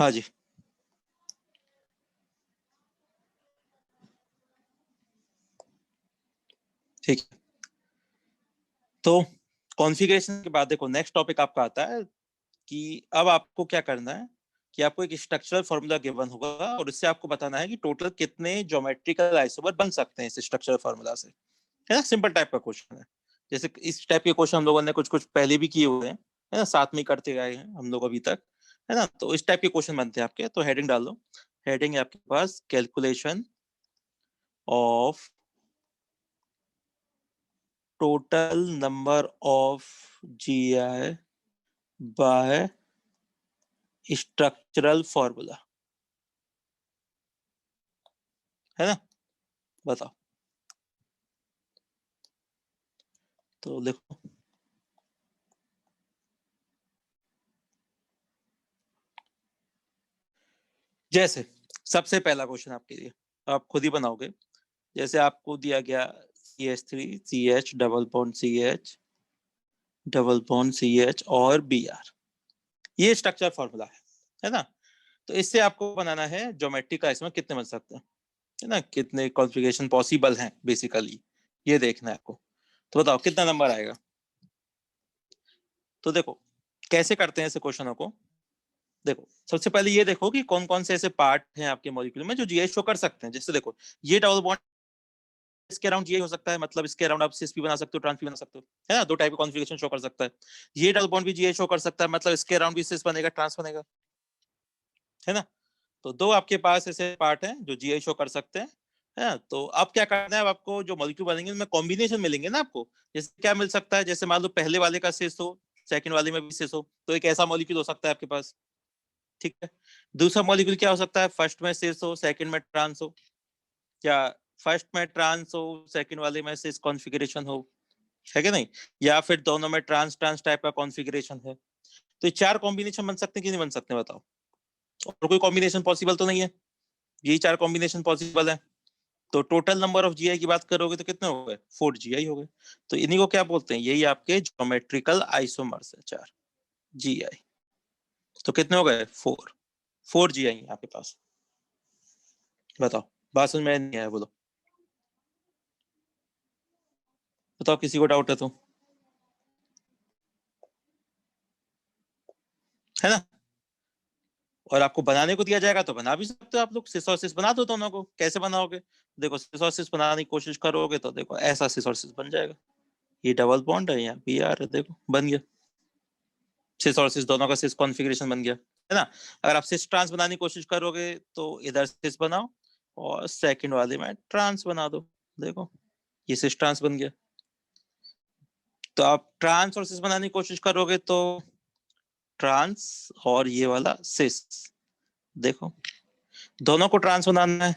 हाँ जी, ठीक है। तो कॉन्फ़िगरेशन के बाद देखो नेक्स्ट टॉपिक आपका आता है कि अब आपको क्या करना है कि आपको एक स्ट्रक्चरल फॉर्मूला गिवन होगा और इससे आपको बताना है कि टोटल कितने ज्योमेट्रिकल आइसोमर बन सकते हैं इस स्ट्रक्चरल फॉर्मूला से। है ना? सिंपल टाइप का क्वेश्चन है। जैसे इस टाइप के क्वेश्चन हम लोगों ने कुछ-कुछ पहले भी किए हुए हैं, है ना? साथ में ही करते आए हैं हम लोग अभी तक, है ना? तो इस टाइप के क्वेश्चन बनते हैं आपके, तो हेडिंग डाल दो। हेडिंग है आपके पास calculation of total number of GI by structural formula, है ना? बताओ। तो देखो, जैसे सबसे पहला क्वेश्चन आपके लिए, आप खुद ही बनाओगे। जैसे आपको दिया गया CH3 CH double bond CH double bond CH और Br, ये स्ट्रक्चर फॉर्मूला है ना? तो इससे आपको बनाना है ज्योमेट्री का आइसोमर कितने बन सकते हैं, है ना? कितने कॉन्फ़िगरेशन पॉसिबल हैं बेसिकली, ये देखना है आपको। तो बताओ कितना नंबर आएगा। तो देखो कैसे करते हैं ऐसे क्वेश्चनों को। देखो सबसे पहले ये देखो कि कौन कौन से ऐसे पार्ट हैं आपके मॉलिक्यूल में जो जीआई शो कर सकते हैं। जैसे देखो ये डबल बॉन्ड इसके अराउंड जीआई हो सकता है, मतलब इसके अराउंड आप सिस भी बना सकते हो, ट्रांस भी बना सकते हो, है ना? दो टाइप का कॉन्फ़िगरेशन शो कर सकता है। ये डबल बॉन्ड भी जीआई शो कर सकता है, मतलब इसके अराउंड भी सिस बनेगा, ट्रांस बनेगा, है ना? तो दो आपके पास ऐसे पार्ट हैं जो जीआई शो कर सकते हैं, है ना? तो अब क्या करना है, अब आपको जो मॉलिक्यूल बनेंगे उनमें कॉम्बिनेशन मिलेंगे ना आपको। जैसे क्या मिल सकता है, जैसे मान लो पहले वाले का सिस हो, सेकंड वाले में भी सिस हो, तो एक ऐसा मॉलिक्यूल हो सकता है आपके पास, ठीक है? दूसरा मॉलिक्यूल क्या हो सकता है, फर्स्ट में सिस हो, सेकंड में ट्रांस हो, या फर्स्ट में ट्रांस हो, सेकंड वाले में सिस कॉन्फ़िगरेशन हो, है कि नहीं? या फिर दोनों में ट्रांस ट्रांस टाइप का कॉन्फ़िगरेशन है। तो ये चार कॉम्बिनेशन बन सकते हैं कि नहीं बन सकते, बताओ? और कोई कॉम्बिनेशन पॉसिबल तो नहीं है, यही चार कॉम्बिनेशन पॉसिबल है। तो टोटल नंबर ऑफ जीआई की बात करोगे तो कितने हो गए, 4 जीआई हो गए। तो इन्हीं को क्या बोलते हैं, यही आपके ज्योमेट्रिकल आइसोमर्स है, 4 जीआई। तो कितने हो गए, 4 जीआई है आपके पास। बताओ, बात समझ में नहीं आया, बोलो बताओ, किसी को डाउट है तो, है ना? और आपको बनाने को दिया जाएगा तो बना भी सकते हो आप लोग, सिस और सिस बना दो दोनों को। कैसे बनाओगे, देखो सिस और सिस बनाने की कोशिश करोगे तो देखो ऐसा सिस और सिस बन जाएगा। ये डबल बॉन्ड है, यहाँ Br है, देखो बन गया, सिस और सिस दोनों का सिस कॉन्फ़िगरेशन बन गया, है ना? अगर आप सिस ट्रांस बनाने की कोशिश करोगे तो इधर सिस बनाओ और सेकंड वाले में ट्रांस बना दो, देखो ये सिस ट्रांस बन गया। तो आप ट्रांस और सिस बनाने की कोशिश करोगे तो ट्रांस और ये वाला सिस, देखो दोनों को ट्रांस बनाना है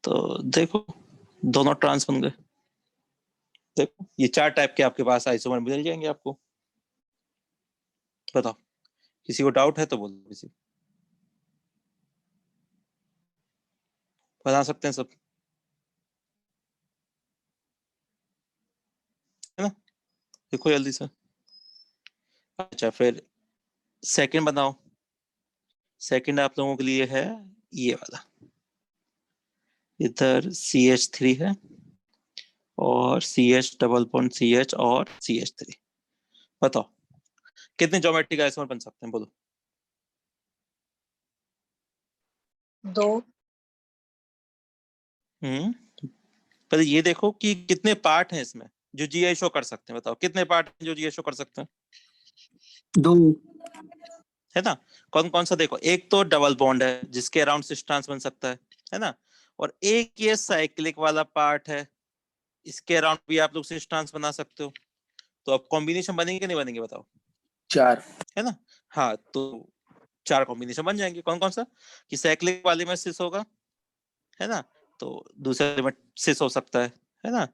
तो देखो दोनों ट्रांस बन गए। देखो ये चार टाइप के आपके पास आइसोमर मिल जाएंगे आपको। बताओ, किसी को डाउट है तो बोलो, किसी बना सकते हैं सब, है ना? देखो जल्दी से। अच्छा फिर सेकंड बनाओ। सेकंड आप लोगों के लिए है ये वाला, इधर CH3 है और CH डबल बॉन्ड CH और CH3। बताओ कितने ज्योमेट्रिक आइसोमर बन सकते हैं, बोलो। 2। पहले ये देखो कि कितने पार्ट हैं इसमें जो जीआई शो कर सकते हैं। बताओ कितने पार्ट हैं जो जीआई शो कर सकते हैं, 2। है ना? कौन कौन सा, देखो एक तो डबल बॉन्ड है जिसके अराउंड सिस ट्रांस बन सकता है ना? और एक ये साइक्लिक वाला पार्ट है, इसके अराउंड भी आप लोग सिस ट्रांस बना सकते हो। तो अब कॉम्बिनेशन बनेंगे कि नहीं बनेंगे, बताओ। 4। है ना? हाँ, तो चार कॉम्बिनेशन बन जाएंगे। कौन कौन सा, कि साइक्लिक वाले में सिस होगा, है ना? तो दूसरे में सिस हो सकता है ना?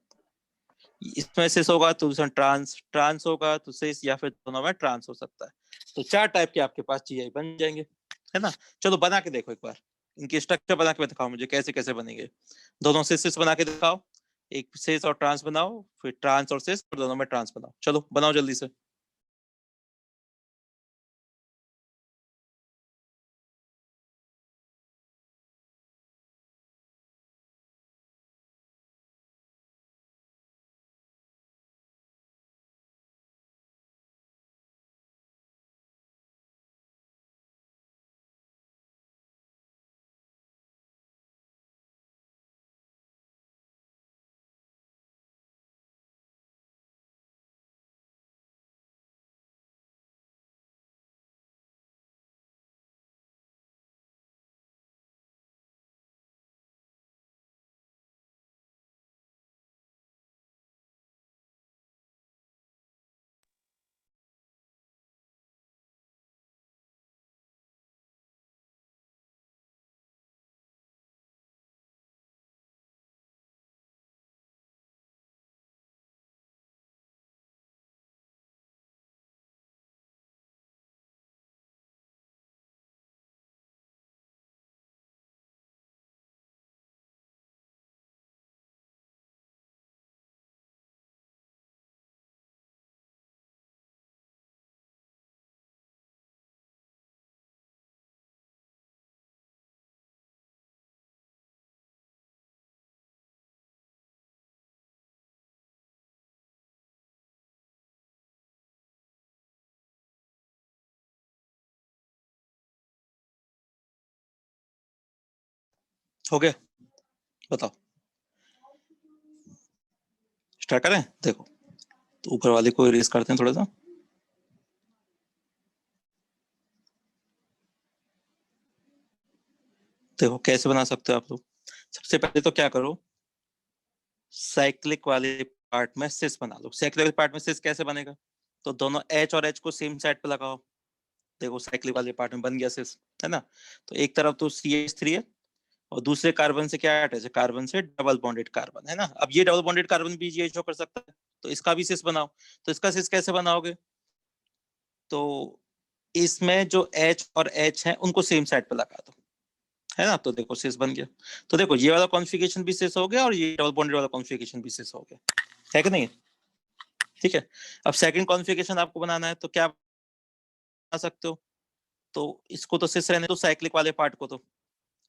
इसमें सिस होगा तो दूसरा ट्रांस, ट्रांस होगा तो सिस, या फिर दोनों में ट्रांस हो सकता है। तो चार टाइप के आपके पास जीआई बन जाएंगे, है ना? चलो बना के देखो एक बार, इनकी स्ट्रक्चर बना के दिखाओ मुझे कैसे कैसे बनेंगे। दोनों सिस बना के दिखाओ, एक सिस और ट्रांस बनाओ, फिर ट्रांस और सिस, और दोनों में ट्रांस बनाओ। चलो बनाओ जल्दी से। हो गया? बताओ, स्टार्ट करें? देखो, तो ऊपर वाले को इरेज करते हैं थोड़ा सा। देखो कैसे बना सकते हो आप लोग। सबसे पहले तो क्या करो, साइक्लिक वाले पार्ट में सिस बना लो। साइक्लिक वाले पार्ट में सिस कैसे बनेगा? तो दोनों H और H को सेम साइड पे लगाओ। देखो साइक्लिक वाले पार्ट में बन गया सिस, है ना? तो एक तरफ तो CH3 है और दूसरे कार्बन से क्या अटैच है? कार्बन से डबल बॉन्डेड कार्बन, है ना? अब ये डबल बॉन्डेड कार्बन भी ये शो कर सकता है, तो इसका भी सिस बनाओ। तो इसका सिस कैसे बनाओगे? तो इसमें जो H और H है उनको सेम साइड पे लगा दो, है ना? तो देखो सिस बन गया। तो देखो ये वाला कॉन्फ़िगरेशन भी सिस हो गया और ये डबल बॉन्डेड वाला कॉन्फ़िगरेशन भी सिस हो गया, है कि नहीं? ठीक है। अब सेकंड कॉन्फ़िगरेशन आपको बनाना है, तो क्या बना सकते हो? तो इसको तो सिस रहने दो, साइक्लिक वाले पार्ट को तो,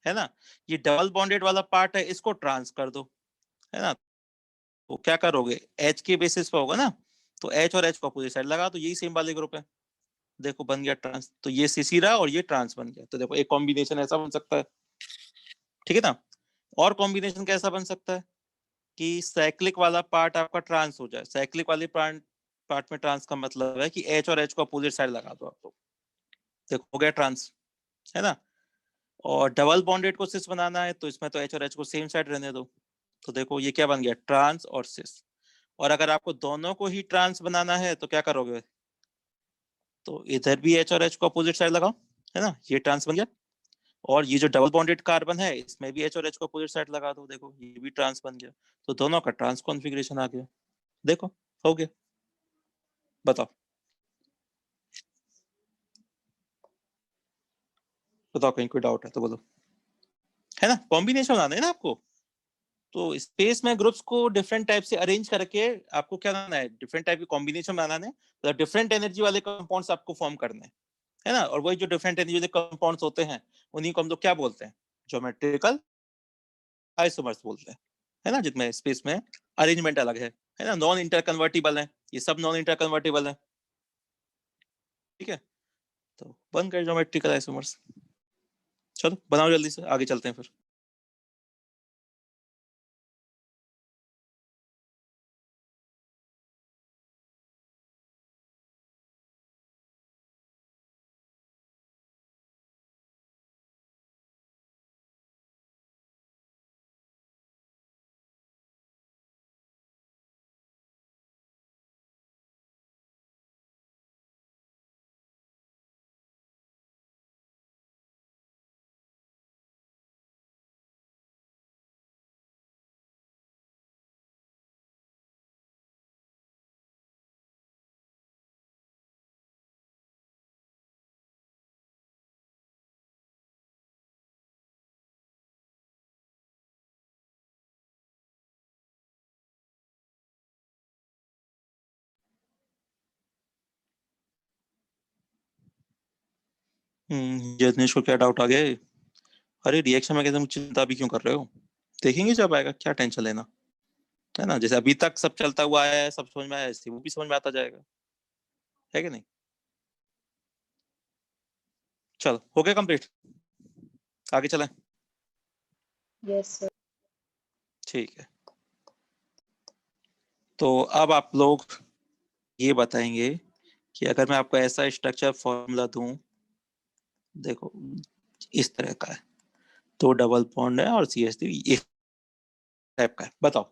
है ना? ये डबल बॉन्डेड वाला पार्ट है, इसको ट्रांस कर दो, है ना? तो क्या करोगे, H के बेसिस पे होगा ना, तो H और H को अपोजिट साइड लगा, तो यही सेम वाले ग्रुप है। देखो बन गया ट्रांस, तो ये सीसी रहा और ये ट्रांस बन गया। तो देखो एक कॉम्बिनेशन ऐसा बन सकता है, ठीक है ना? और कॉम्बिनेशन कैसा बन सकता है कि साइक्लिक वाला पार्ट आपका ट्रांस हो जाए। साइक्लिक वाले पार्ट पार्ट में ट्रांस का मतलब है कि H और H को अपोजिट साइड लगा दो आप लोग। देखो हो गया ट्रांस, है ना? और डबल बॉन्डेड को सिस बनाना है, तो इसमें तो H और H को सेम साइड रहने दो। तो देखो ये क्या बन गया, ट्रांस और सिस। और अगर आपको दोनों को ही ट्रांस बनाना है तो क्या करोगे, तो इधर भी H और H को अपोजिट साइड लगाओ, है ना? ये ट्रांस बन गया। और ये जो डबल बॉन्डेड कार्बन है इसमें भी H और H को अपोजिट साइड लगा दो, देखो ये भी ट्रांस बन गया। तो दोनों का ट्रांस कॉन्फ़िगरेशन आ गया। देखो हो गया। बताओ बताओ, कहीं कोई डाउट है तो बोलो, है ना? कॉम्बिनेशन बनाना है ना आपको। तो स्पेस में ग्रुप्स को डिफरेंट टाइप से अरेंज करके आपको क्या बनाना है, डिफरेंट टाइप के कॉम्बिनेशन बनाना है, तो डिफरेंट एनर्जी वाले कंपाउंड्स आपको फॉर्म करने हैं, है ना? और वही जो डिफरेंट एनर्जी वाले कंपाउंड्स होते हैं उन्हीं को हम लोग क्या बोलते हैं, ज्योमेट्रिकल आइसोमर्स बोलते हैं, है ना? जिसमें स्पेस में अरेंजमेंट अलग है ना? नॉन इंटर कन्वर्टिबल है, ये सब नॉन इंटर कन्वर्टिबल है, ठीक है? तो बन गए ज्योमेट्रिकल आइसोमर्स। चलो बनाओ जल्दी से, आगे चलते हैं फिर। जजनीश को क्या डाउट आ गया? अरे रिएक्शन में कैसे चिंता भी क्यों कर रहे हो, देखेंगे जब आएगा, क्या टेंशन लेना, है ना? जैसे अभी तक सब चलता हुआ है, सब समझ में आया, ऐसे वो भी समझ में आता जाएगा, है कि नहीं? चलो हो गया कंप्लीट, आगे चलें। Yes sir. ठीक है, तो अब आप लोग ये बताएंगे कि अगर मैं आपको ऐसा स्ट्रक्चर फॉर्मूला दूं, देखो इस तरह का है, तो डबल बॉन्ड है और CH3 इस टाइप का है, बताओ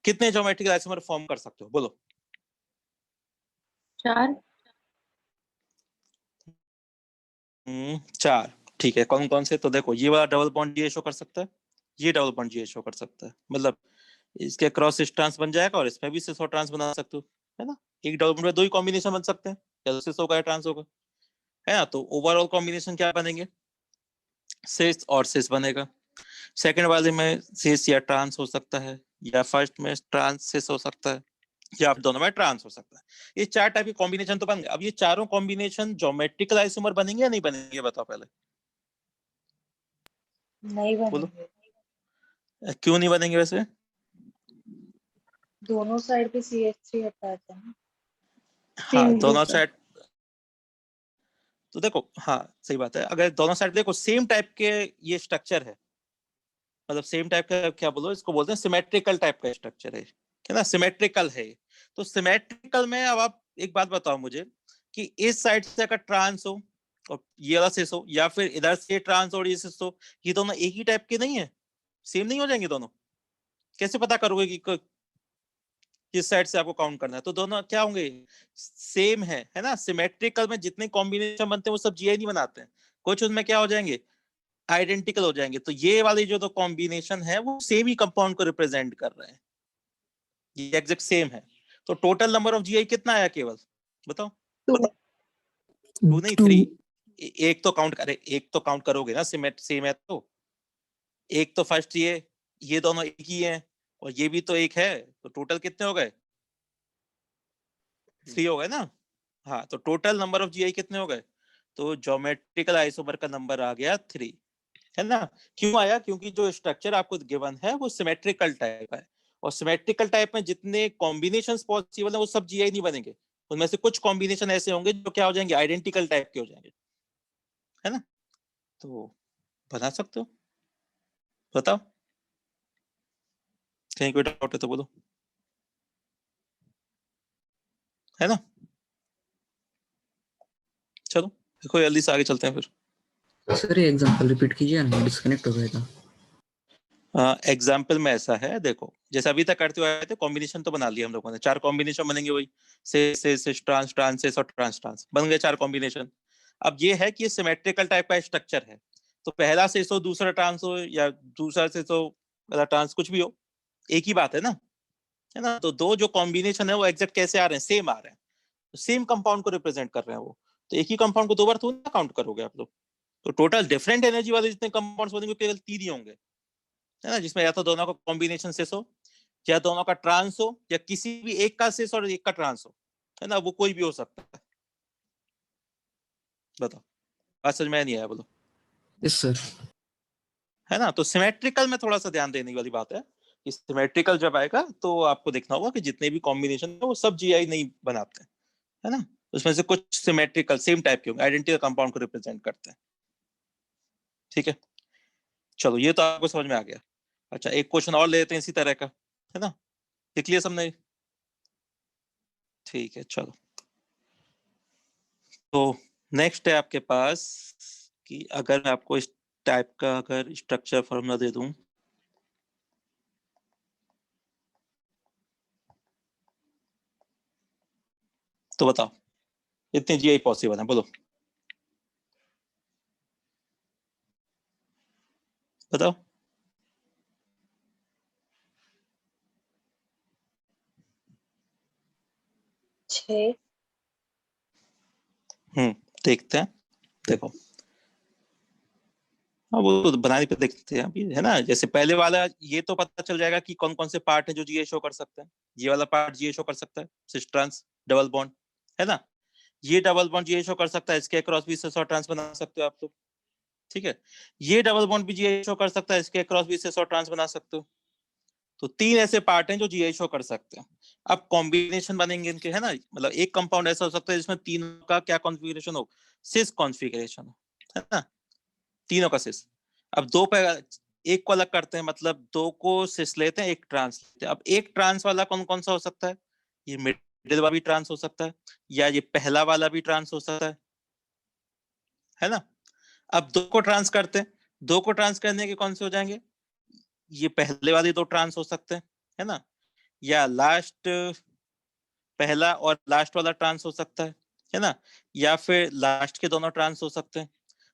कितने ज्योमेट्रिकल आइसोमर फॉर्म कर सकते हो, बोलो। 4। 4, ठीक है। कौन कौन से? तो देखो ये वाला डबल बॉन्ड ये शो कर सकता है, ये डबल बॉन्ड ये शो कर सकता है, मतलब इसके क्रॉस ट्रांस बन जाएगा और इसमें भी सिस और ट्रांस बना सकते हो, है ना? एक डबल बॉन्ड में 2 ही कॉम्बिनेशन बन सकते हैं, या तो सिस होगा या ट्रांस होगा, है ना? तो ओवरऑल कॉम्बिनेशन क्या बनेंगे, सिस और सिस बनेगा। सेकंड वाले में सिस या ट्रांस हो सकता है, या फर्स्ट में ट्रांस सिस हो सकता है, या दोनों में ट्रांस हो सकता है। ये 4 टाइप के कॉम्बिनेशन तो बन गए। अब ये चारों कॉम्बिनेशन ज्योमेट्रिकल आइसोमर बनेंगे या नहीं बनेंगे, बताओ पहले नहीं बोलो। बनेंगे। क्यों नहीं बनेंगे वैसे? दोनों साइड पे CH3 अटैच है ना, हाँ सेम दोनों ग्रुप है। साइड, तो देखो हाँ सही बात है, अगर दोनों साइड देखो सेम टाइप के ये स्ट्रक्चर है, मतलब सेम टाइप का क्या बोलो, इसको बोलते हैं सिमेट्रिकल टाइप का स्ट्रक्चर है ना, सिमेट्रिकल है। तो सिमेट्रिकल में अब आप एक बात बताओ मुझे कि इस साइड से अगर ट्रांस हो और ये वाला सिस हो, या फिर इधर से ट्रांस और ये सिस हो, ये दोनों एक ही टाइप के नहीं है, सेम नहीं हो जाएंगे दोनों? कैसे पता करोगे कि किस साइड से आपको काउंट करना है? तो दोनों क्या होंगे, सेम है ना। सिमेट्रिकल में जितने कॉम्बिनेशन बनते हैं वो सब जीआई नहीं बनाते हैं, कुछ उनमें क्या हो जाएंगे, आइडेंटिकल हो जाएंगे। तो ये वाली जो तो कॉम्बिनेशन है वो सेम ही कंपाउंड को रिप्रेजेंट कर रहे हैं, ये एग्जैक्ट सेम है। तो टोटल नंबर ऑफ जीआई कितना आया केवल, बताओ? 2 नहीं 3। एक तो काउंट करे, एक तो काउंट करोगे ना, सेम है तो एक तो फर्स्ट ये दोनों एक ही है, और ये भी तो एक है, तो टोटल कितने हो गए, 3 हो गए ना। हाँ, तो टोटल नंबर ऑफ जीआई कितने हो गए, तो ज्योमेट्रिकल आइसोमर का नंबर आ गया 3, है ना। क्यों आया, क्योंकि जो स्ट्रक्चर आपको गिवन है वो सिमेट्रिकल टाइप है, और सिमेट्रिकल टाइप में जितने कॉम्बिनेशंस पॉसिबल है वो सब जीआई नहीं बनेंगे, उनमें से कुछ कॉम्बिनेशन ऐसे होंगे जो क्या हो जाएंगे, आइडेंटिकल टाइप के हो जाएंगे, है ना। तो बना सकते हो, बताओ, कहीं कोई डाउट है तो बोलो, है ना। चलो देखो जल्दी से आगे चलते हैं फिर। सर ये एग्जांपल रिपीट कीजिए ना, डिस्कनेक्ट हो गया था। एग्जाम्पल में ऐसा है, देखो जैसे अभी तक करते हुए आए थे, कॉम्बिनेशन तो बना लिया हम लोगों ने, 4 कॉम्बिनेशन बनेंगे वही, से ट्रांस ट्रांस और ट्रांस ट्रांस बन गए 4 कॉम्बिनेशन। अब ये है कि ये सिमेट्रिकल टाइप का स्ट्रक्चर है, तो पहला से हो दूसरा ट्रांस हो, या दूसरा से पहला ट्रांस, कुछ भी हो, एक ही बात है ना। तो दो जो कॉम्बिनेशन है वो एग्जैक्ट कैसे आ रहे हैं, सेम आ रहे हैं, तो सेम कंपाउंड को रिप्रेजेंट कर रहे हैं वो। तो एक ही कंपाउंड को 2 बार थोड़ा काउंट करोगे आप लोग, तो टोटल डिफरेंट एनर्जी वाले जितने कंपाउंड्स बनेंगे केवल 3 ही होंगे, है ना, जिसमें या तो दोनों का कॉम्बिनेशन सिस हो, या दोनों का ट्रांस हो, या किसी भी एक का सिस और एक का ट्रांस हो, है ना, वो कोई भी हो सकता है। बताओ, बात समझ में नहीं आया, बोलो। Yes sir. है ना, तो सिमेट्रिकल में थोड़ा सा ध्यान देने वाली बात है कि सिमेट्रिकल जब आएगा तो आपको देखना होगा कि जितने भी कॉम्बिनेशन है वो सब जीआई नहीं बनाते हैं, है ना, उसमें से कुछ सिमेट्रिकल सेम टाइप के होंगे, आइडेंटिकल कंपाउंड को रिप्रेजेंट करते हैं, ठीक है। चलो ये तो आपको समझ में आ गया। अच्छा, एक क्वेश्चन और ले लेते हैं इसी तरह का, है ना, लिख लिया सबने, ठीक है। चलो, तो नेक्स्ट है आपके पास कि अगर मैं आपको इस टाइप का अगर स्ट्रक्चर फॉर्मूला दे दूं, तो बताओ इतने जीआई पॉसिबल है, बोलो बताओ। 6 देखते हैं, देखो, हाँ वो तो बनाने पे देखते हैं अभी, है ना। जैसे पहले वाला ये तो पता चल जाएगा कि कौन कौन से पार्ट है जो जीए शो कर सकते हैं। ये वाला पार्ट जीए शो कर सकता है, सिस ट्रांस डबल बॉन्ड, है ना। ये डबल बॉन्ड जीए शो कर सकता है, इसके अक्रॉस भी सिस और ट्रांस बना सकते हो आप लोग, ठीक है। ये डबल बॉन्ड भी जीए शो कर सकता है, इसके अक्रॉस भी सिस और ट्रांस बना सकते हो। तो 3 ऐसे पार्ट हैं जो जीए शो कर सकते हैं। अब कॉम्बिनेशन बनेंगे इनके, है ना, मतलब एक कंपाउंड ऐसा हो सकता है जिसमें तीनों का क्या कॉन्फ़िगरेशन हो, सिस कॉन्फ़िगरेशन हो, है ना, तीनों का सिस। अब दो पे एक को अलग करते हैं, मतलब 2 को सिस लेते हैं, एक ट्रांस लेते हैं। अब एक ट्रांस वाला कौन कौन सा हो सकता है, ये मिडिल वाला भी ट्रांस हो सकता है, या ये पहला वाला भी ट्रांस हो सकता है ना। अब 2 को ट्रांस करते हैं, 2 को ट्रांस करने के कौन से हो जाएंगे, ये पहले वाले 2 ट्रांस हो सकते हैं, है ना, या लास्ट पहला और लास्ट वाला ट्रांस हो सकता है ना, या फिर लास्ट के दोनों ट्रांस हो सकते हैं।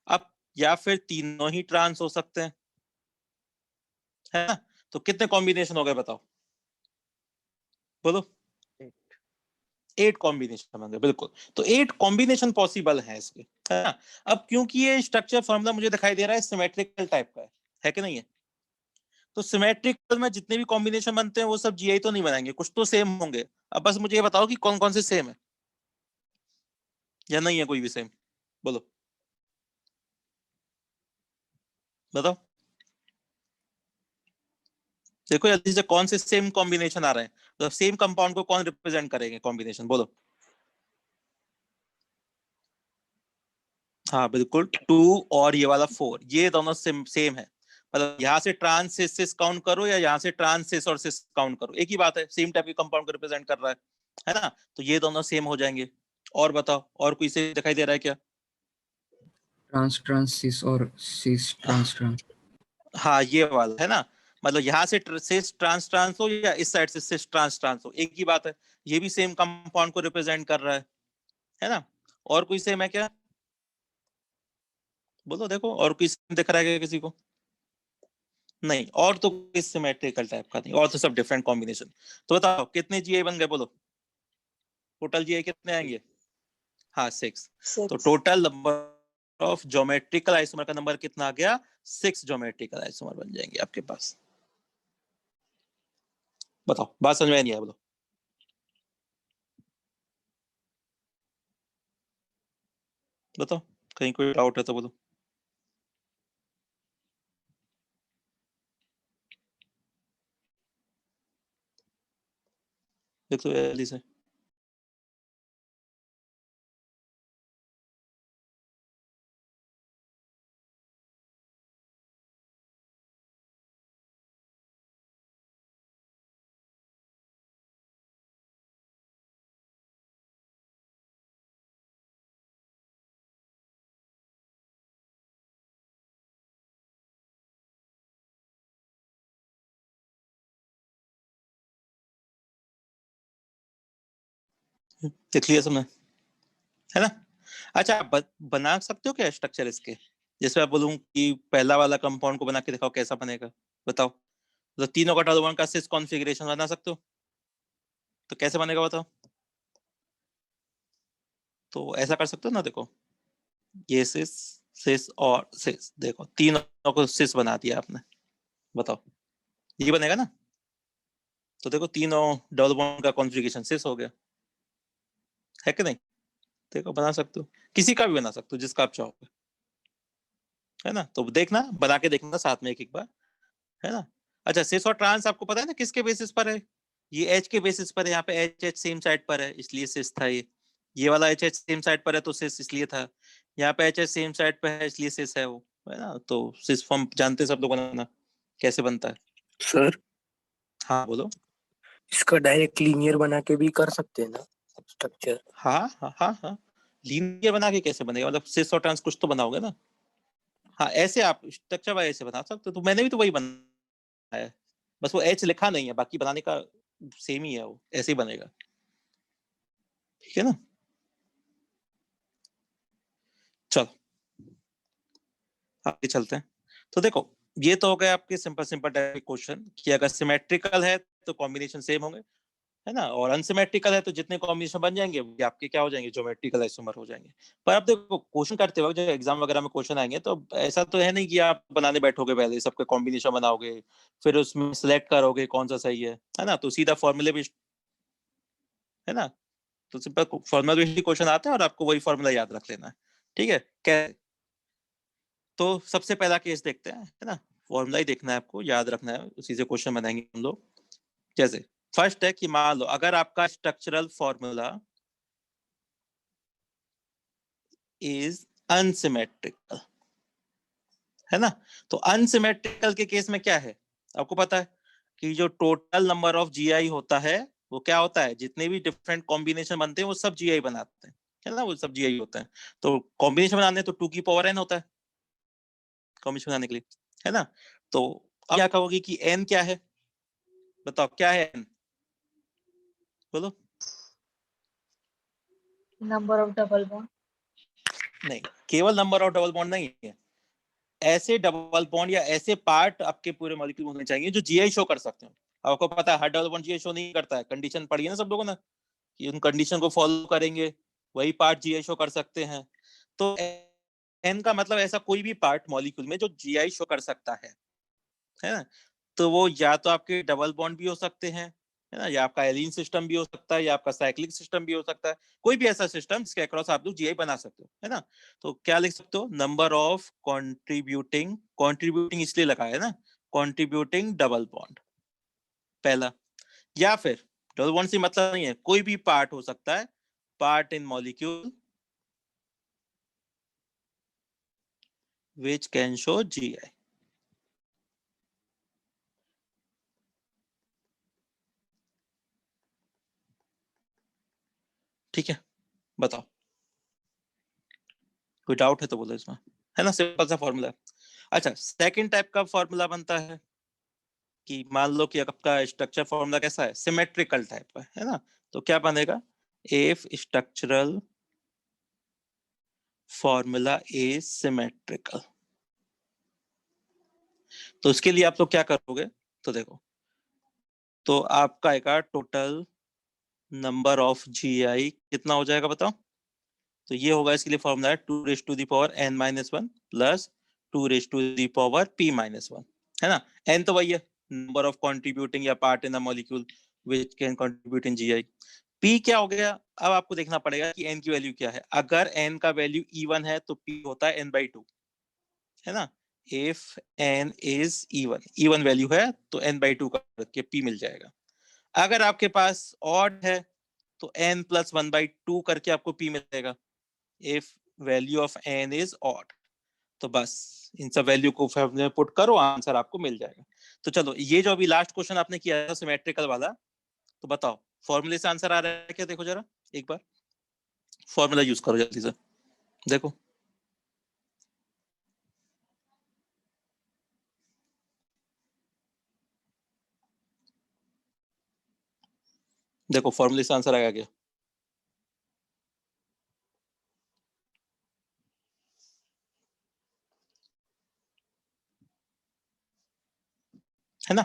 अब या फिर तीनों ही ट्रांस हो सकते हैं, है ना। तो कितने कॉम्बिनेशन हो गए बताओ, बोलो। 8 कॉम्बिनेशन होंगे, बिल्कुल। तो 8 कॉम्बिनेशन पॉसिबल है इसके, है ना। अब क्योंकि ये स्ट्रक्चर फॉर्मूला मुझे दिखाई दे रहा है सिमेट्रिकल टाइप का है कि नहीं है, तो सिमेट्रिकल में जितने भी कॉम्बिनेशन बनते हैं वो सब जीआई तो नहीं बनाएंगे, कुछ तो सेम होंगे। अब बस मुझे ये बताओ कि कौन कौन से सेम है या नहीं है कोई भी सेम, बोलो बताओ। देखो जल्दी से कौन से सेम कॉम्बिनेशन आ रहे हैं, तो सेम कंपाउंड को कौन रिप्रेजेंट करेंगे कॉम्बिनेशन, बोलो। हाँ बिल्कुल, 2 और ये वाला 4, ये दोनों सेम सेम है, मतलब यहाँ से ट्रांस से सिस काउंट करो या यहाँ से ट्रांस सिस और सिस काउंट करो, एक ही बात है, सेम टाइप के कंपाउंड को रिप्रेजेंट कर रहा है ना, तो ये दोनों सेम हो जाएंगे। और बताओ और कोई से दिखाई दे रहा है क्या? ट्रांस ट्रांस सिस और सिस ट्रांस ट्रांस। हाँ ये वाला है ना, मतलब यहाँ से सिस ट्रांस ट्रांस हो या इस साइड से सिस ट्रांस ट्रांस हो, एक ही बात है, ये भी सेम कंपाउंड को रिप्रेजेंट कर रहा है ना। और कोई सेम है क्या? बोलो देखो, और कोई सेम दिख रहा है क्या किसी को? नहीं, और तो कोई सिमेट्रिकल टाइप का नहीं, और तो सब डिफरेंट कॉम्बिनेशन। तो बताओ कितने जीआई बन गए, बोलो टोटल जीआई कितने आएंगे? हाँ 6। तो 6. Total number of geometrical isomer का नंबर कितना आ गया? 6 ज्योमेट्रिकल आइसोमर बन जाएंगे आपके पास। बताओ, बात समझ में नहीं आया? बोलो बताओ, कहीं कोई डाउट है तो बोलो। देख लो जल्दी से। देख लिया सबने, है ना? अच्छा बना सकते हो क्या स्ट्रक्चर इसके, जैसे मैं बोलूं कि पहला वाला कंपाउंड को बना के दिखाओ कैसा बनेगा, बताओ। तो तीनों का टर्बोन का सिस कॉन्फ़िगरेशन बना सकते हो, तो कैसे बनेगा बताओ? तो ऐसा कर सकते हो ना, देखो ये सिस सिस और सिस, देखो तीनों को सिस बना दिया आपने, बताओ ये बनेगा ना। तो देखो तीनों डबल बॉन्ड का कॉन्फ़िगरेशन सिस हो गया, है कि नहीं? देखो बना सकते हो, किसी का भी बना सकते हो जिसका आप चाहोगे, है ना? तो देखना, बना के देखना साथ में एक बार, है ना? अच्छा सिस और ट्रांस आपको पता है ना किसके बेसिस पर है? ये एच के बेसिस पर है, यहाँ पे एच एच सेम साइड पर है इसलिए सिस था ये वाला एच एच सेम साइड पर है तो सिस इसलिए था, यहाँ पे एच एच सेम साइड पर है इसलिए सिस है वो, है ना? तो सिस फॉर्म जानते हैं सब लोग बनाना कैसे बनता है। सर हाँ बोलो। इसका डायरेक्ट लीनियर बना के भी कर सकते हैं ना स्ट्रक्चर? हाँ हाँ हाँ हाँ, लीनियर बना के कैसे बनेगा, मतलब सिस और ट्रांस कुछ तो बनाओगे ना। हाँ ऐसे आप स्ट्रक्चर वाइज ऐसे बना सकते हो, तो मैंने भी तो वही बनाया है, बस वो एच लिखा नहीं है, बाकी बनाने का सेम ही है, वो ऐसे ही बनेगा, ठीक है ना? चलो आगे चलते हैं। तो देखो ये तो हो गए आपके सिंपल सिंपल टाइप क्वेश्चन कि अगर सिमेट्रिकल है तो कॉम्बिनेशन सेम होंगे, है ना, और अनसिमेट्रिकल है तो जितने कॉम्बिनेशन बन जाएंगे वो आपके क्या हो जाएंगे, ज्योमेट्रिकल आइसोमर हो जाएंगे। पर अब देखो क्वेश्चन करते वक्त जब एग्जाम वगैरह में क्वेश्चन आएंगे तो ऐसा तो है नहीं कि आप बनाने बैठोगे पहले सबके कॉम्बिनेशन बनाओगे फिर उसमें सिलेक्ट करोगे कौन सा सही है ना, तो सीधा फॉर्मूले भी, है ना, तो सिंपल फॉर्मूला बेस्ड क्वेश्चन आता है और आपको वही फॉर्मूला याद रख लेना है, ठीक है क्या? तो सबसे पहला केस देखते हैं, है ना, फॉर्मूला ही देखना है आपको, याद रखना है, उसी से क्वेश्चन बनाएंगे हम लोग। जैसे फर्स्ट है कि मान लो अगर आपका स्ट्रक्चरल फॉर्मूला इज अनसिमेट्रिकल, है ना, तो अनसिमेट्रिकल के केस में क्या है, आपको पता है कि जो टोटल नंबर ऑफ जीआई होता है वो क्या होता है, जितने भी डिफरेंट कॉम्बिनेशन बनते हैं वो सब जीआई बनाते हैं, है ना, वो सब जीआई होते हैं। तो कॉम्बिनेशन बनाने तो 2n होता है कॉम्बिनेशन बनाने के लिए, है ना। तो अब क्या कहोगे कि n क्या है, बताओ क्या है n, बोलो। Number of double bond. नहीं, केवल नंबर ऑफ डबल बॉन्ड नहीं है, ऐसे डबल बॉन्ड या ऐसे पार्ट आपके पूरे मॉलिक्यूल होने चाहिए जो जीआई शो कर सकते हो। आपको पता है हर डबल बॉन्ड जीआई शो नहीं करता है, कंडीशन पढ़ी है ना सब लोगों ने कि उन कंडीशन को फॉलो करेंगे वही पार्ट जीआई शो कर सकते हैं। तो एन का मतलब ऐसा कोई भी पार्ट मॉलिक्यूल में जो जीआई शो कर सकता है ना, तो वो या तो आपके डबल बॉन्ड भी हो सकते हैं, है ना, या आपका एलीन सिस्टम भी हो सकता है, या आपका साइक्लिक सिस्टम भी हो सकता है, कोई भी ऐसा सिस्टम जिसके अक्रॉस आप लोग जीआई बना सकते हो, है ना। तो क्या लिख सकते हो, नंबर ऑफ कंट्रीब्यूटिंग, कंट्रीब्यूटिंग इसलिए लगा है ना, कंट्रीब्यूटिंग डबल बॉन्ड पहला, या फिर डबल बॉन्ड से मतलब नहीं है, कोई भी पार्ट हो सकता है, part in molecule which can show GI, ठीक है, बताओ, कोई डाउट है तो बोलो इसमें, है ना, सिंपल सा फॉर्मूला है। अच्छा, सेकंड टाइप का फॉर्मूला बनता है कि मान लो कि आपका स्ट्रक्चर फॉर्मूला कैसा है, सिमेट्रिकल टाइप का है ना, तो क्या बनेगा, if structural formula is symmetrical. तो उसके लिए आप लोग क्या करोगे, तो देखो, तो आपका आएगा टोटल नंबर ऑफ GI कितना हो जाएगा बताओ, तो ये होगा, इसके लिए फॉर्मूला है 2⁻n−1 प्लस 2⁻p−1, है ना, n तो वही है, नंबर ऑफ कंट्रीब्यूटिंग या part in a molecule which can contribute in GI। p क्या हो गया, अब आपको देखना पड़ेगा कि n की वैल्यू क्या है, अगर n का वैल्यू even है तो p होता है n/2, है ना, if n is even value है तो n/2 करके p मिल जाएगा। अगर आपके पास ऑड है तो n + 1/2 करके आपको p मिलेगा, if value of n is odd. तो बस इन सब वैल्यू को फॉर्मूले में पुट करो, आंसर आपको मिल जाएगा। तो चलो, ये जो अभी लास्ट क्वेश्चन आपने किया था सिमेट्रिकल वाला, तो बताओ फॉर्मूले से आंसर आ रहा है क्या, देखो जरा एक बार फॉर्मूला यूज करो जल्दी से, देखो देखो फॉर्मूले से आंसर आएगा क्या, है ना,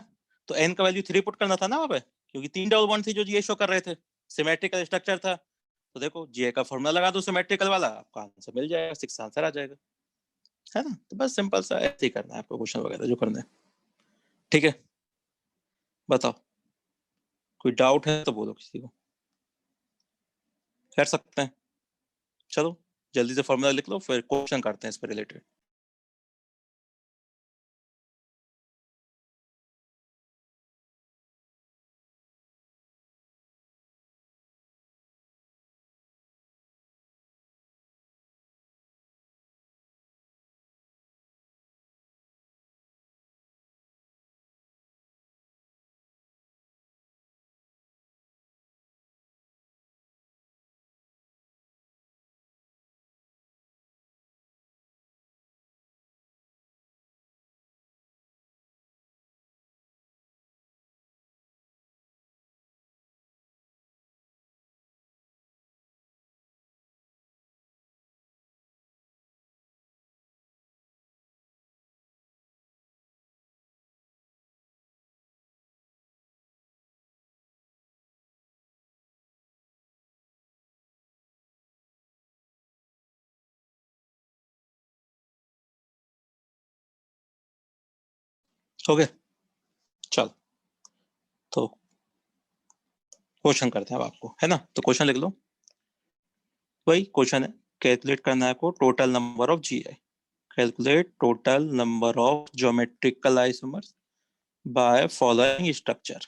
तो n का वैल्यू 3 पुट करना था ना वहां पे, क्योंकि 3 डबल बॉन्ड थे जो ये शो कर रहे थे, सिमेट्रिकल स्ट्रक्चर था, तो देखो GI का फॉर्मूला लगा दो सिमेट्रिकल वाला, आपका आंसर मिल जाएगा, 6 आंसर आ जाएगा, है ना। तो बस सिंपल सा ऐसे ही करना है आपको क्वेश्चन वगैरह जो करना है, ठीक है, बताओ, कोई डाउट है तो बोलो, किसी को कर सकते हैं। चलो जल्दी से फॉर्मूला लिख लो, फिर क्वेश्चन करते हैं इस पर रिलेटेड। हो गया, चलो तो क्वेश्चन करते हैं अब आपको, है ना, तो क्वेश्चन लिख लो, वही क्वेश्चन है, कैलकुलेट करना है आपको total number of GI, calculate total number of geometrical isomers by following structure.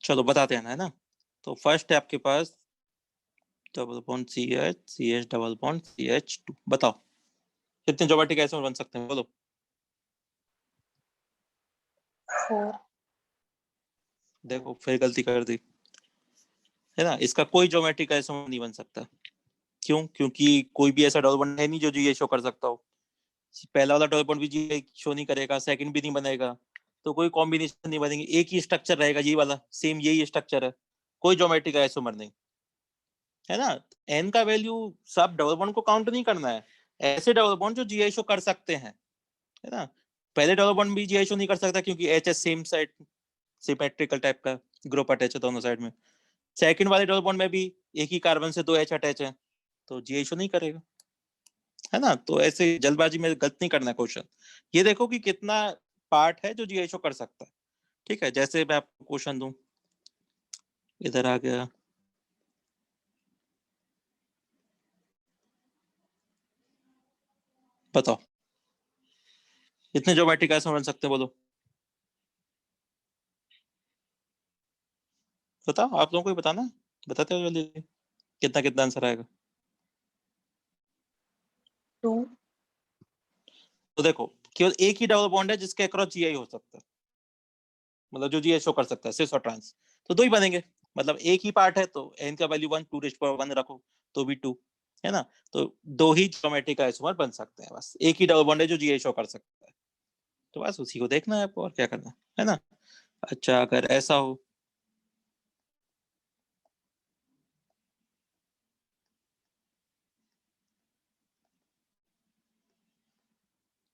चलो बताते हैं ना, है ना, तो फर्स्ट है आपके पास double bond CH double bond CH2, बताओ कितने ज्योमेट्रिक आइसोमर बन सकते हैं, बोलो। 4 देखो फिर गलती कर दी, है ना, इसका कोई ज्योमेट्रिक आइसोमर नहीं बन सकता, क्यों, क्योंकि कोई भी ऐसा डबल बॉन्ड है नहीं जो ये शो कर सकता हो, पहला वाला डबल बॉन्ड भी ये शो नहीं करेगा, सेकंड भी नहीं बनेगा, तो कोई कॉम्बिनेशन नहीं बनेगी, एक ही स्ट्रक्चर रहेगा, ये वाला सेम यही स्ट्रक्चर है, कोई ज्योमेट्रिक आइसोमर नहीं, है ना। n का वैल्यू सब डबल बॉन्ड को काउंट नहीं करना है, ऐसे डबल बॉन्ड जो GI शो कर सकते हैं, है ना, पहले डबल बॉन्ड भी GI शो नहीं कर सकता क्योंकि HS same side symmetrical type का ग्रुप अटैच है दोनों साइड में, सेकंड वाले डबल बॉन्ड में भी एक ही कार्बन से 2 H अटैच है, तो GI शो नहीं करेगा, है ना। तो ऐसे जल्दबाजी में गलत नहीं करना क्वेश्चन, ये देखो कि कितना पार्ट है जो GI शो कर सकता है, ठीक है। जैसे मैं आपको क्वेश्चन दूं, इधर आ गया, बताओ कितने ज्योमेट्रिक आइसोमर बन सकते हैं, बोलो, बताओ, आप लोगों को ही बताना है, बताते हो जल्दी, कितना कितना आंसर आएगा। 2 तो देखो केवल एक ही डबल बॉन्ड है जिसके अक्रॉस GI हो सकता है, मतलब जो GI शो कर सकता है सिस और ट्रांस, तो दो ही बनेंगे, मतलब एक ही पार्ट है तो n का वैल्यू 1 2 रेज़ पावर 1 रखो तो भी 2 है ना। तो दो ही ज्योमेट्रिक आइसोमर बन सकते हैं, बस एक ही डबल बॉन्ड है जो जीआई शो कर सकता है। तो बस उसी को देखना है आपको, और क्या करना है ना। अच्छा अगर ऐसा हो,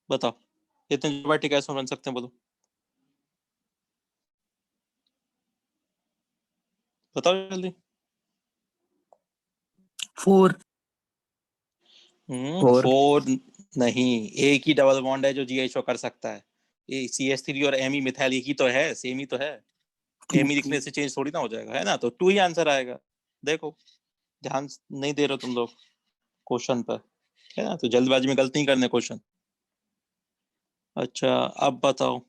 बताओ कितने ज्योमेट्रिक आइसोमर बन सकते हैं, बोलो बताओ जल्दी। 4 4 4 नहीं, एक ही डबल बॉन्ड है जो जीआई शो कर सकता है। ये CH3 और एमी मिथाइल एक ही तो है, सेम ही तो है। एमी लिखने से चेंज थोड़ी ना हो जाएगा, है ना। तो 2 ही आंसर आएगा। देखो ध्यान नहीं दे रहे हो तुम लोग क्वेश्चन पर, है ना। तो जल्दबाजी में गलती नहीं करने क्वेश्चन। अच्छा अब बताओ,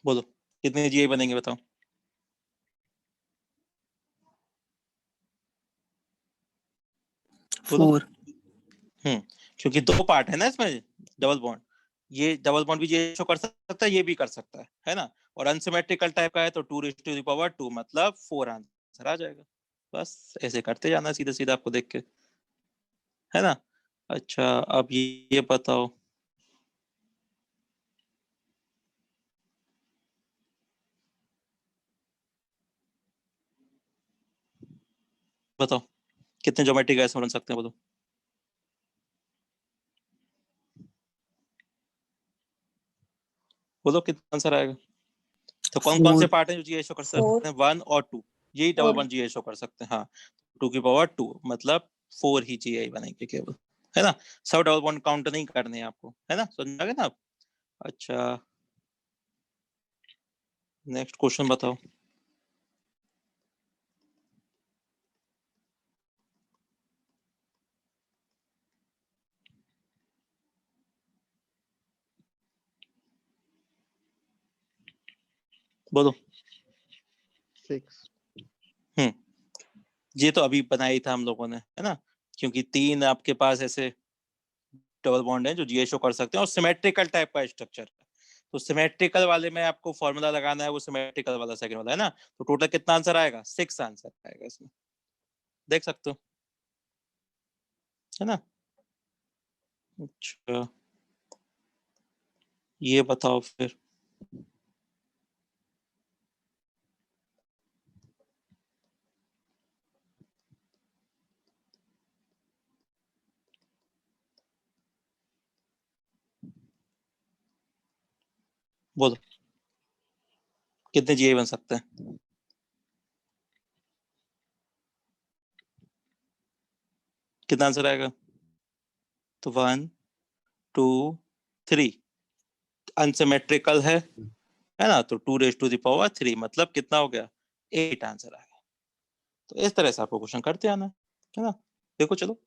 बोलो कितने जीआई बनेंगे, बताओ। बोलो। 4 क्योंकि दो पार्ट है ना इसमें, डबल बॉन्ड। ये डबल बॉन्ड भी ये शो कर सकता है, ये भी कर सकता है ना। और अनसिमेट्रिकल टाइप का है तो 2 रेज़ टू द पावर 2 मतलब 4 आंसर आ जाएगा। बस ऐसे करते जाना सीधा सीधा आपको देख के, है ना। अच्छा अब ये बताओ, बताओ कितने ज्योमेट्रिक आइसोमर बन सकते हैं, बोलो। बोलो कितना आंसर आएगा। तो कौन कौन से 4 पार्ट हैं जो जीआई शो कर 4 सकते हैं, 1 और 2। यही डबल 4 बॉन्ड जीआई शो कर सकते हैं, हाँ। 2 की पावर 2 मतलब 4 ही जीआई बनेंगे केवल, है ना। सब डबल बॉन्ड काउंट नहीं करने हैं आपको, है ना, समझ गए ना आप। अच्छा नेक्स्ट क्वेश्चन बताओ। बोलो। 6 हम्म ये तो अभी बनाया ही था हम लोगों ने, है ना। क्योंकि 3 आपके पास ऐसे डबल बॉन्ड है जो जीआई शो कर सकते हैं और सिमेट्रिकल टाइप का स्ट्रक्चर है। तो सिमेट्रिकल वाले में आपको फॉर्मूला लगाना है, वो सिमेट्रिकल वाला सेकंड वाला है ना। तो टोटल कितना आंसर आएगा, 6 आंसर आएगा इसमें, देख सकते हो, है ना। अच्छा ये बताओ फिर, बोलो कितने जीआई बन सकते हैं। कितना आंसर आएगा, तो 1 2 3 अनसिमेट्रिकल है ना। तो 2 रेज़ टू द पावर 3 मतलब कितना हो गया, 8 आंसर आ गया। तो इस तरह से आपको क्वेश्चन करते आना है ना। देखो चलो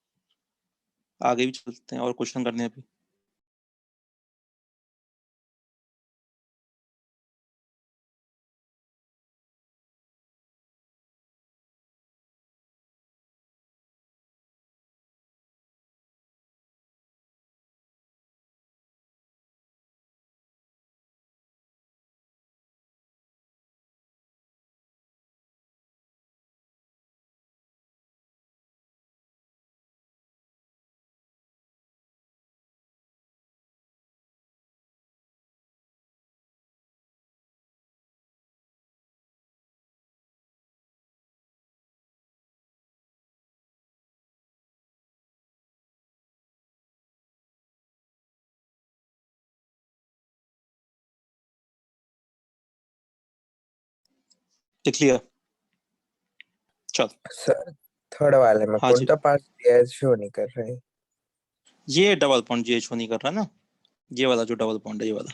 आगे भी चलते हैं और क्वेश्चन करने हैं अभी। लिख चल। सर थर्ड वाले में हाँ कौन जी, सा पार्ट शो नहीं कर रहे? ये डबल बॉन्ड ये शो नहीं कर रहा ना, ये वाला जो डबल बॉन्ड है ये वाला।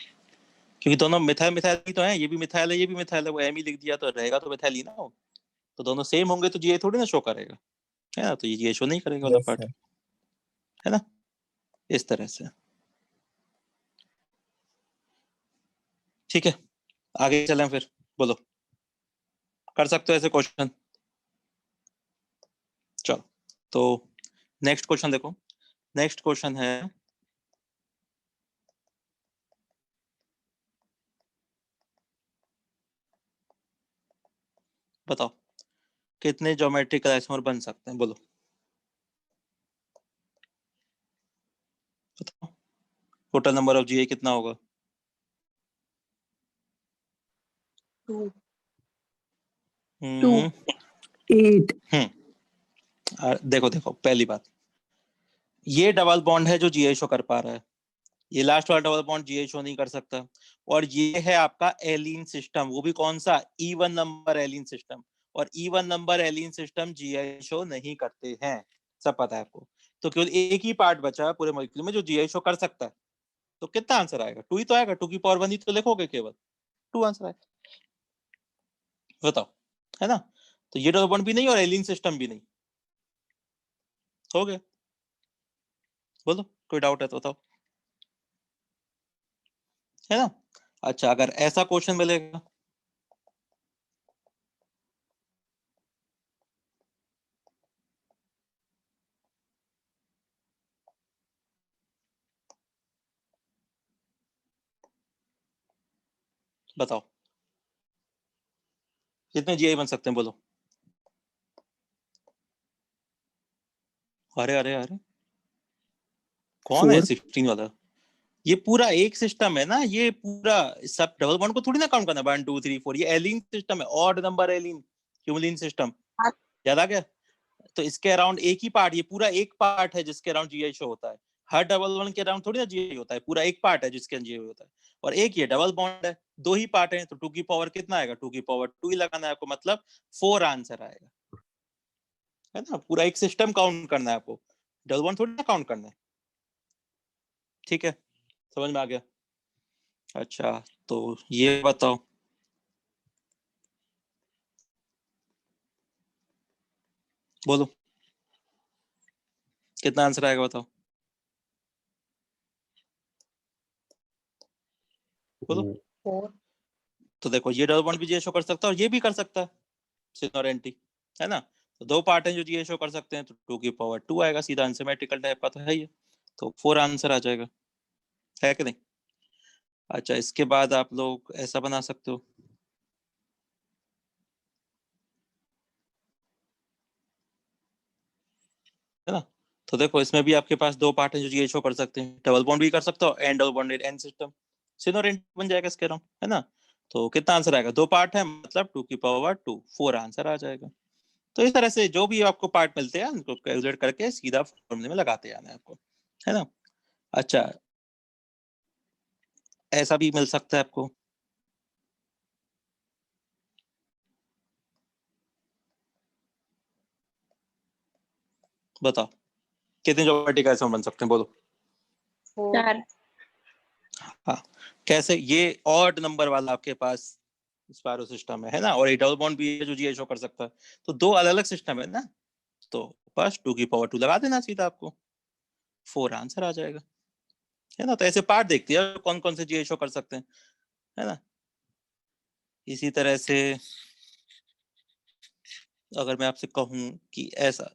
क्योंकि दोनों मिथाइल मिथाइल ही तो है, ये भी मिथाइल है ये भी मिथाइल है, वो एम ही लिख दिया तो रहेगा तो मिथाइल ही ना हो। तो दोनों सेम होंगे तो ये थोड़ी ना शो करेगा, है ना। तो ये शो नहीं करेगा वाला यस पार्ट, सर। है ना, इस तरह से। ठीक है आगे चलें फिर, बोलो कर सकते हो ऐसे क्वेश्चन। चलो तो नेक्स्ट क्वेश्चन देखो। नेक्स्ट क्वेश्चन है बताओ कितने ज्योमेट्रिकल आइसोमर बन सकते हैं, बोलो बताओ। टोटल नंबर ऑफ जीआई कितना होगा? 2 हम्म 8 देखो देखो, पहली बात, ये डबल बॉन्ड है जो जीआई शो कर पा रहा है, ये लास्ट वाला डबल बॉन्ड जीआई शो नहीं कर सकता। और ये है आपका एलीन सिस्टम, वो भी कौन सा? इवन नंबर एलीन सिस्टम। और इवन नंबर एलीन सिस्टम जीआई शो नहीं करते हैं, सब पता है आपको। तो केवल एक ही पार्ट बचा है पूरे मॉलिक्यूल में जो जीआई शो कर सकता है। तो कितना आंसर आएगा? 2 ही तो आएगा, 2 की पावर 1 ही तो लिखोगे, केवल 2 आंसर आएगा। बताओ, है ना? तो ये डबल बॉन्ड भी नहीं और एलीन सिस्टम भी नहीं, हो गया। बोलो, कोई डाउट है तो बताओ, है ना? अच्छा, अगर ऐसा क्वेश्चन मिलेगा, बताओ कितने जीआई बन सकते हैं, बोलो। अरे अरे अरे, कौन है 4 16 वाला? ये पूरा एक सिस्टम है ना, ये पूरा सब डबल बॉन्ड को थोड़ी ना काउंट करना, 1 2 3 4, ये एलीन सिस्टम है, ऑड नंबर एलीन क्यूमुलिन सिस्टम। हाँ। याद आ गया? तो इसके अराउंड एक ही पार्ट, ये पूरा एक पार्ट है जिसके अराउंड जीआई शो होता है। हर डबल बॉन्ड के अराउंड थोड़ी ना जीआई होता है, पूरा एक पार्ट है जिसके अंदर जीआई होता है। और एक ये डबल बॉन्ड है, 2 ही पार्ट है, तो 2 की पावर कितना आएगा? 2 की पावर 2 ही लगाना है आपको, मतलब 4 आंसर आएगा, है ना? पूरा एक सिस्टम काउंट करना है आपको, डबल बॉन्ड थोड़ी ना काउंट करना है। ठीक है, समझ में आ गया? अच्छा, तो ये बताओ, बोलो कितना आंसर आएगा, बताओ बोलो। 4 तो देखो, ये डबल बॉन्ड भी जीआई शो कर सकता है और ये भी कर सकता है, सिन और एंटी, है ना? तो 2 पार्ट हैं जो जीआई शो कर सकते हैं, तो 2 की पावर 2 आएगा, सीधा सिमेट्रिकल टाइप का तो है ही है। तो 4 आंसर आ जाएगा, है कि नहीं? अच्छा, इसके बाद आप लोग ऐसा बना सकते हो, है ना? तो देखो, इसमें भी आपके पास 2 पार्ट हैं जो जीआई शो कर सकते हैं, डबल बॉन्ड भी कर सकते हो and double bonded and system, syn और एंटी बन जाएगा इसके अराउंड, है ना? तो कितना आंसर आएगा? 2 पार्ट है, मतलब 2 की पावर 2, 4 आंसर आ जाएगा। तो इस तरह से जो भी आपको पार्ट मिलते हैं उनको कैलकुलेट करके सीधा फॉर्मूले में लगाते आना है आपको, है ना? अच्छा, ऐसा भी मिल सकता है आपको, बताओ कितने ज्योमेट्रिक आइसोमर बन सकते हैं, बोलो। 4 हाँ, कैसे? ये ऑड नंबर वाला आपके पास स्पैरो सिस्टम है ना? और एक डबल बॉन्ड भी है जो जीआई शो कर सकता है, तो 2 अलग अलग सिस्टम है ना? तो बस 2 की पावर 2 लगा देना सीधा, आपको 4 आंसर आ जाएगा, है ना? तो ऐसे पार्ट देखते हैं कौन कौन से जीआई शो कर सकते हैं, है ना? इसी तरह से अगर मैं आपसे कहूं कि ऐसा,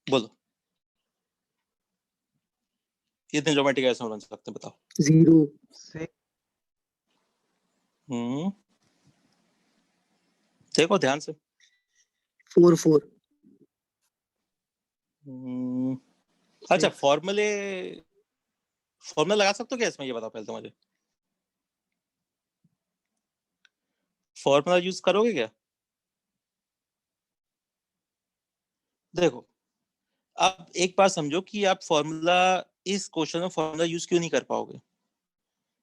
बोलो कितने ज्योमेट्रिक आइसोमर बन सकते हैं, बताओ। 0 6 देखो ध्यान से। 4 4 अच्छा, 6 फॉर्मूला लगा सकते हो क्या इसमें, ये बताओ पहले तो मुझे, फॉर्मूला यूज करोगे क्या? देखो, अब एक बात समझो कि आप फॉर्मूला, इस क्वेश्चन में फॉर्मूला यूज क्यों नहीं कर पाओगे?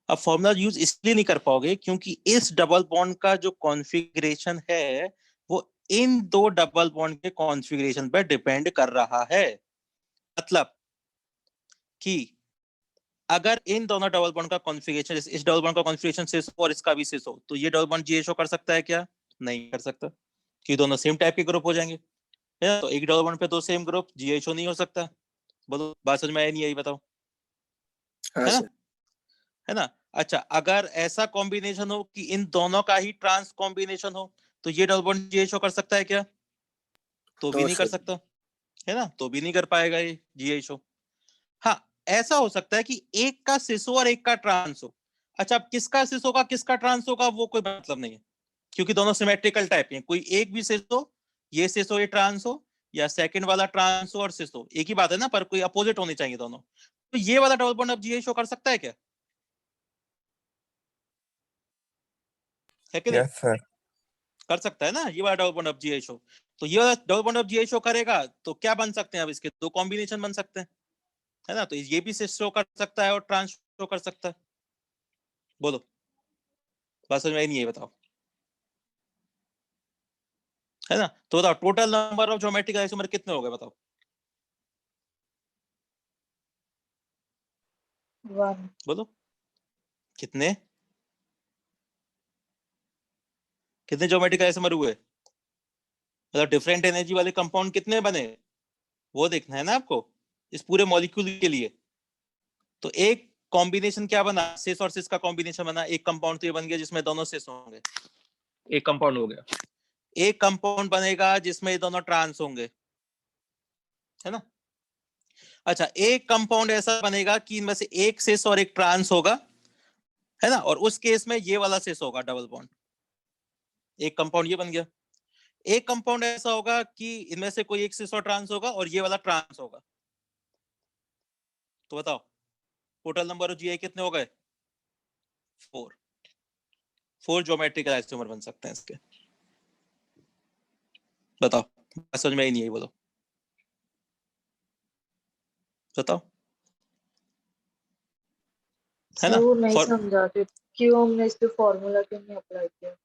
अब फॉर्मूला यूज इसलिए नहीं कर पाओगे क्योंकि इस डबल बॉन्ड का जो कॉन्फ़िगरेशन है वो इन 2 डबल बॉन्ड के कॉन्फ़िगरेशन पर डिपेंड कर रहा है। मतलब कि अगर इन दोनों डबल बॉन्ड का कॉन्फ़िगरेशन, इस डबल बॉन्ड का कॉन्फ़िगरेशन सिस हो और इसका भी सिस हो, तो ये डबल बॉन्ड जीएचओ कर सकता है क्या? नहीं कर सकता, कि दोनों सेम टाइप के ग्रुप हो जाएंगे, है ना? तो एक डबल बॉन्ड पे 2 सेम ग्रुप, जीएचओ नहीं हो सकता। बोलो, बात समझ में आई नहीं आई, बताओ, हाँ है ना? सर है ना? अच्छा, अगर ऐसा कॉम्बिनेशन हो कि इन दोनों का ही ट्रांस कॉम्बिनेशन हो, तो ये डबल बॉन्ड जीएचओ कर सकता है क्या? तो भी तो नहीं कर सही। सकता, है ना, तो भी नहीं कर पाएगा ये GI शो। हाँ, ऐसा हो सकता है कि एक का सिस हो और एक का ट्रांस हो। अच्छा, अब किसका सिस होगा किसका ट्रांस होगा वो कोई मतलब नहीं है, क्योंकि दोनों सिमेट्रिकल टाइप के हैं। कोई एक भी सिस हो, ये सिस हो ये ट्रांस हो, या सेकंड वाला ट्रांस हो और सिस हो, एक ही बात है ना, पर कोई अपोजिट होनी चाहिए दोनों। तो ये वाला डबल बॉन्ड अब GI शो कर सकता है क्या? है कि नहीं? Yes sir. कर सकता है ना ये वाला डबल बॉन्ड अब GI शो। तो ये वाला डबल बॉन्ड अब GI शो करेगा तो क्या बन सकते हैं अब इसके दो कॉम्बिनेशन बन सकते हैं, है ना। तो ये भी सिस शो कर सकता है और ट्रांस शो कर सकता है। बोलो, बात समझ में आई नहीं है, बताओ, है ना। तो बताओ total number of geometrical isomer कितने हो गए बताओ? 1 बोलो कितने, कितने ज्योमेट्रिकल आइसोमर हुए, मतलब डिफरेंट एनर्जी वाले कंपाउंड कितने बने, वो देखना है ना आपको इस पूरे मॉलिक्यूल के लिए। तो एक कॉम्बिनेशन क्या बना, सिस और सिस का कॉम्बिनेशन बना, एक कंपाउंड तो ये बन गया जिसमें दोनों सिस होंगे, एक कंपाउंड हो गया। एक कंपाउंड बनेगा जिसमें ये दोनों ट्रांस होंगे, है ना। अच्छा, एक कंपाउंड ऐसा बनेगा कि इनमें से एक सिस और एक ट्रांस होगा, है ना, और उस केस में ये वाला सिस होगा डबल बॉन्ड। एक कंपाउंड ये बन गया। एक कंपाउंड ऐसा होगा कि इनमें से कोई एक सिस और ट्रांस होगा और ये वाला ट्रांस होगा। तो बताओ टोटल नंबर ऑफ GI कितने हो गए? 4 ज्योमेट्रिकल आइसोमर बन सकते हैं इसके। बताओ, बात समझ में ही नहीं आई, बोलो बताओ, है सर ना। वो नहीं फॉर समझा कि क्यों हमने इस पे फॉर्मूला क्यों नहीं अप्लाई किया।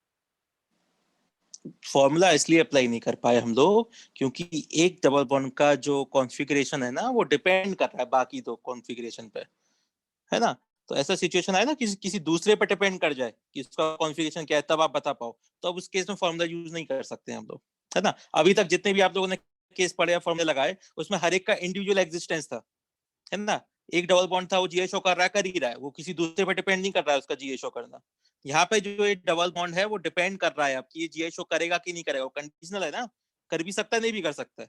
फॉर्मूला इसलिए अप्लाई नहीं कर पाए हम लोग क्योंकि एक डबल बॉन्ड का जो कॉन्फ़िगरेशन है ना वो डिपेंड कर रहा है बाकी दो कॉन्फ़िगरेशन पे, है ना। तो ऐसा सिचुएशन आए ना किसी किसी दूसरे पे डिपेंड कर जाए कि उसका कॉन्फ़िगरेशन क्या है, तब आप बता पाओ, तो अब उस केस में फॉर्मूला यूज नहीं कर सकते हम लोग, है ना। अभी तक जितने भी आप लोगों ने केस पढ़े या फॉर्मूले लगाए उसमें हर एक का इंडिविजुअल एग्जिस्टेंस था, है ना। एक डबल बॉन्ड था वो GI शो कर रहा है, कर ही रहा है, वो किसी दूसरे पे डिपेंड नहीं कर रहा है उसका GI शो करना। यहाँ पे जो ये डबल बॉन्ड है वो डिपेंड कर रहा है आपकी ये GI शो करेगा कि नहीं करेगा, वो कंडीशनल है ना, कर भी सकता है नहीं भी कर सकता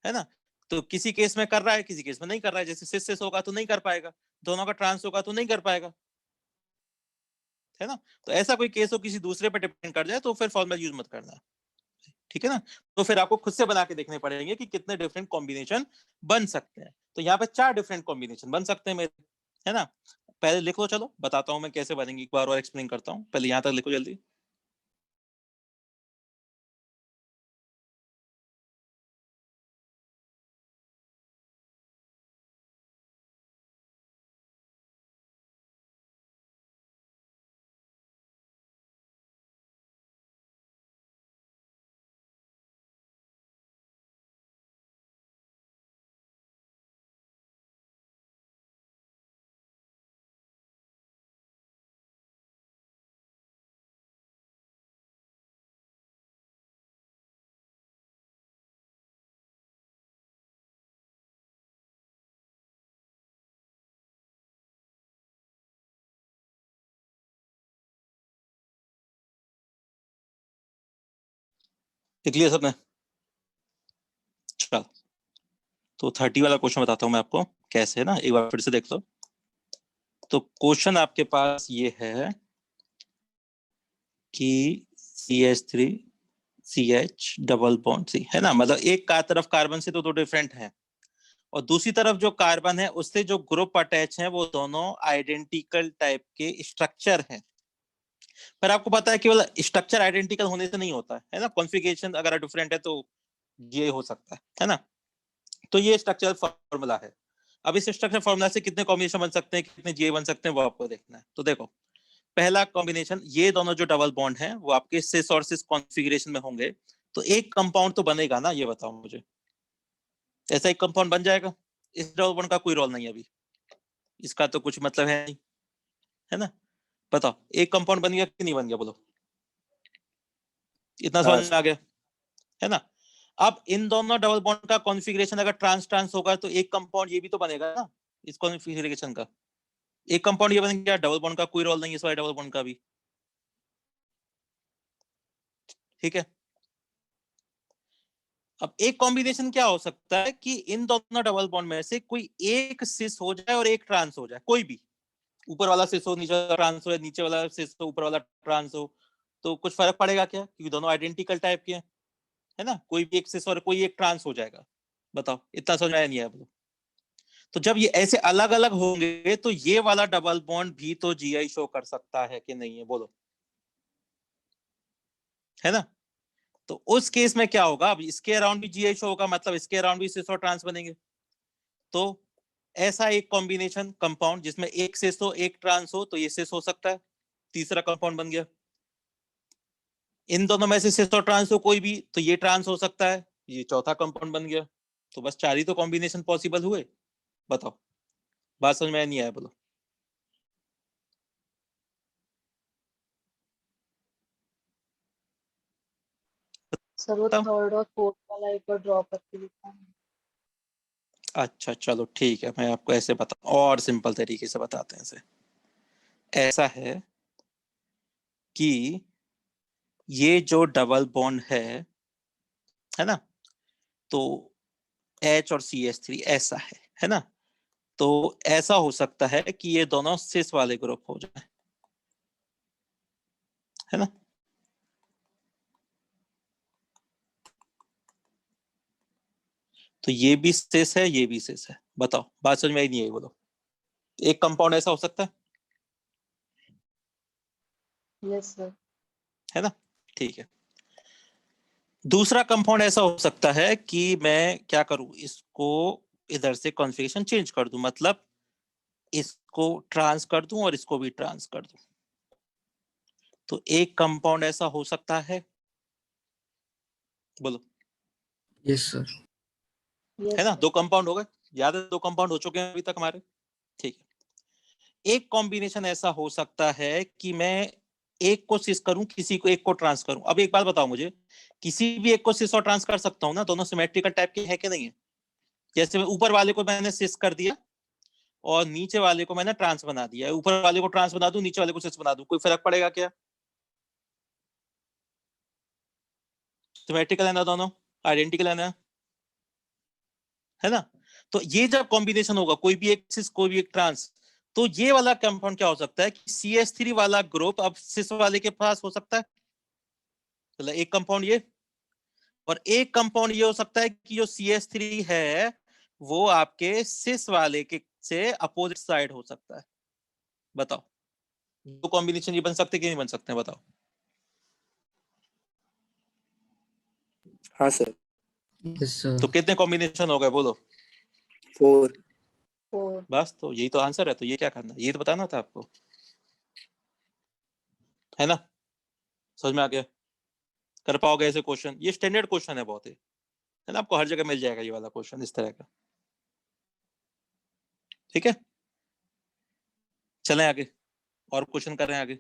है ना। तो किसी केस में कर रहा है किसी केस में नहीं कर रहा है, जैसे सिस होगा तो नहीं कर पाएगा, दोनों का ट्रांस होगा तो नहीं कर पाएगा, है ना। तो ऐसा कोई केस हो किसी दूसरे पे डिपेंड कर जाए तो फिर फॉर्मूला यूज मत करना, ठीक है ना। तो फिर आपको खुद से बना के देखने पड़ेंगे कि कितने डिफरेंट कॉम्बिनेशन बन सकते हैं। तो यहाँ पे 4 डिफरेंट कॉम्बिनेशन बन सकते हैं मेरे, है ना। पहले लिख लो, चलो बताता हूँ मैं कैसे बनेंगे, एक बार और एक्सप्लेन करता हूँ, पहले यहाँ तक लिखो जल्दी। लिख लिया सबने? चलो, तो 30 वाला क्वेश्चन बताता हूँ मैं आपको कैसे, है ना, एक बार फिर से देख लो। तो क्वेश्चन आपके पास ये है कि CH3CH डबल बॉन्ड C, है ना, मतलब एक का तरफ कार्बन से तो दो डिफरेंट हैं और दूसरी तरफ जो कार्बन है उससे जो ग्रुप अटैच है वो दोनों आइडेंटिकल टाइप के स्ट्रक्चर हैं। पर आपको पता है केवल स्ट्रक्चर आइडेंटिकल होने से नहीं होता है ना, कॉन्फ़िगरेशन अगर डिफरेंट है तो ये हो सकता है ना। तो ये स्ट्रक्चरल फॉर्मूला है। अब इस स्ट्रक्चर फॉर्मूला से कितने कॉम्बिनेशन बन सकते हैं, कितने GI बन सकते हैं, वो आपको देखना है। तो देखो, पहला कॉम्बिनेशन, ये दोनों जो डबल बॉन्ड हैं वो आपके सिस और सिस कॉन्फ़िगरेशन में होंगे, तो एक कंपाउंड तो बनेगा ना, ये बताओ मुझे, ऐसा एक कंपाउंड बन जाएगा। इस डबल बॉन्ड का कोई रोल नहीं है अभी, इसका तो कुछ मतलब है नहीं, है ना। बताओ एक कंपाउंड बन गया कि नहीं बन गया, बोलो, इतना हाँ समझ में आ गया, है ना। अब इन दोनों डबल बॉन्ड का कॉन्फ़िगरेशन अगर ट्रांस ट्रांस होगा तो एक कंपाउंड ये भी तो बनेगा ना इस कॉन्फ़िगरेशन का। एक कंपाउंड ये बन गया, डबल बॉन्ड का कोई रोल नहीं है इस वाले डबल बॉन्ड का भी, ठीक है। अब एक कॉम्बिनेशन क्या हो सकता है कि इन दोनों डबल बॉन्ड में से कोई एक सिस हो जाए और एक ट्रांस हो जाए, कोई भी, ऊपर वाला सिस हो, नीचे वाला ट्रांस हो, नीचे वाला सिस हो, ऊपर वाला ट्रांस हो, तो कुछ फर्क पड़ेगा क्या? क्योंकि दोनों आइडेंटिकल टाइप के हैं, है ना? कोई भी एक सिस और कोई एक ट्रांस हो जाएगा। बताओ, इतना समझ में आया नहीं आया? बोलो। तो जब ये ऐसे अलग अलग होंगे तो ये वाला डबल बॉन्ड भी तो जीआई शो कर सकता है कि नहीं है? बोलो, है ना? तो उस केस में क्या होगा? अब इसके अराउंड भी जीआई शो होगा, मतलब इसके अराउंड भी सिस और ट्रांस बनेंगे। तो ऐसा एक कॉम्बिनेशन कंपाउंड जिसमें एक सिस हो एक ट्रांस हो, तो ये सिस हो सकता है, तीसरा कंपाउंड बन गया। इन दोनों में से सिस और ट्रांस हो कोई भी, तो ये ट्रांस हो सकता है, ये चौथा कंपाउंड बन गया। तो बस 4 ही तो कॉम्बिनेशन पॉसिबल हुए। बताओ, बात समझ में नहीं आया? बोलो। सर वो बताओ। थर्ड और फोर्थ वाला एक बार ड्रॉ करके दिखाना। अच्छा चलो ठीक है, मैं आपको ऐसे बता, और सिंपल तरीके से बताते हैं इसे। ऐसा है कि ये जो डबल बॉन्ड है ना, तो H और CH3 ऐसा है ना? तो ऐसा हो सकता है कि ये दोनों सिस वाले ग्रुप हो जाए, है ना? तो ये भी सिस है, ये भी सिस है। बताओ, बात समझ में आई नहीं आई? बोलो। एक कंपाउंड ऐसा हो सकता यस सर। है ना? ठीक है। दूसरा कंपाउंड ऐसा हो सकता है कि मैं क्या करूं, इसको इधर से कॉन्फ़िगरेशन चेंज कर दूं, मतलब इसको ट्रांस कर दूं और इसको भी ट्रांस कर दूं। तो एक कंपाउंड ऐसा हो सकता है, बोलो, Yes, sir. है यस ना? सर। 2 कंपाउंड हो गए, याद है? 2 कंपाउंड हो चुके हैं अभी तक हमारे। ठीक है। एक कॉम्बिनेशन ऐसा हो सकता है कि मैं एक को सिस करूं, किसी को एक को ट्रांस करूं। अब एक बात बताओ मुझे, किसी भी एक को सिस और ट्रांस कर सकता हूं ना? दोनों सिमेट्रिकल टाइप के हैं कि नहीं है? जैसे मैं ऊपर वाले को मैंने सिस कर दिया और नीचे वाले को मैंने ट्रांस बना दिया, ऊपर वाले को ट्रांस बना दूं, नीचे वाले को सिस बना दूं, कोई फर्क पड़ेगा क्या? सिमेट्रिकल है ना दोनों, आइडेंटिकल है ना? तो ये जब कॉम्बिनेशन होगा, कोई भी एक सिस कोई भी एक ट्रांस, तो ये वाला कंपाउंड क्या हो सकता है कि CH3 वाला ग्रुप अब सिस वाले के पास हो सकता है। मतलब एक कंपाउंड ये, और एक कंपाउंड ये हो सकता है कि जो CH3 है वो आपके सिस वाले के से अपोजिट साइड हो सकता है। बताओ, दो कॉम्बिनेशन ये बन सकते कि नहीं बन सकते? बताओ। हाँ सर। Yes, sir. तो कितने कॉम्बिनेशन हो गए? बोलो। 4। 4। बस, तो यही तो आंसर है। तो ये क्या करना, ये तो बताना था आपको, है ना? समझ में आ गया? कर पाओगे ऐसे क्वेश्चन? ये स्टैंडर्ड क्वेश्चन है बहुत ही, है ना? आपको हर जगह मिल जाएगा ये वाला क्वेश्चन इस तरह का। ठीक है, चलें आगे, और क्वेश्चन कर रहे हैं आगे।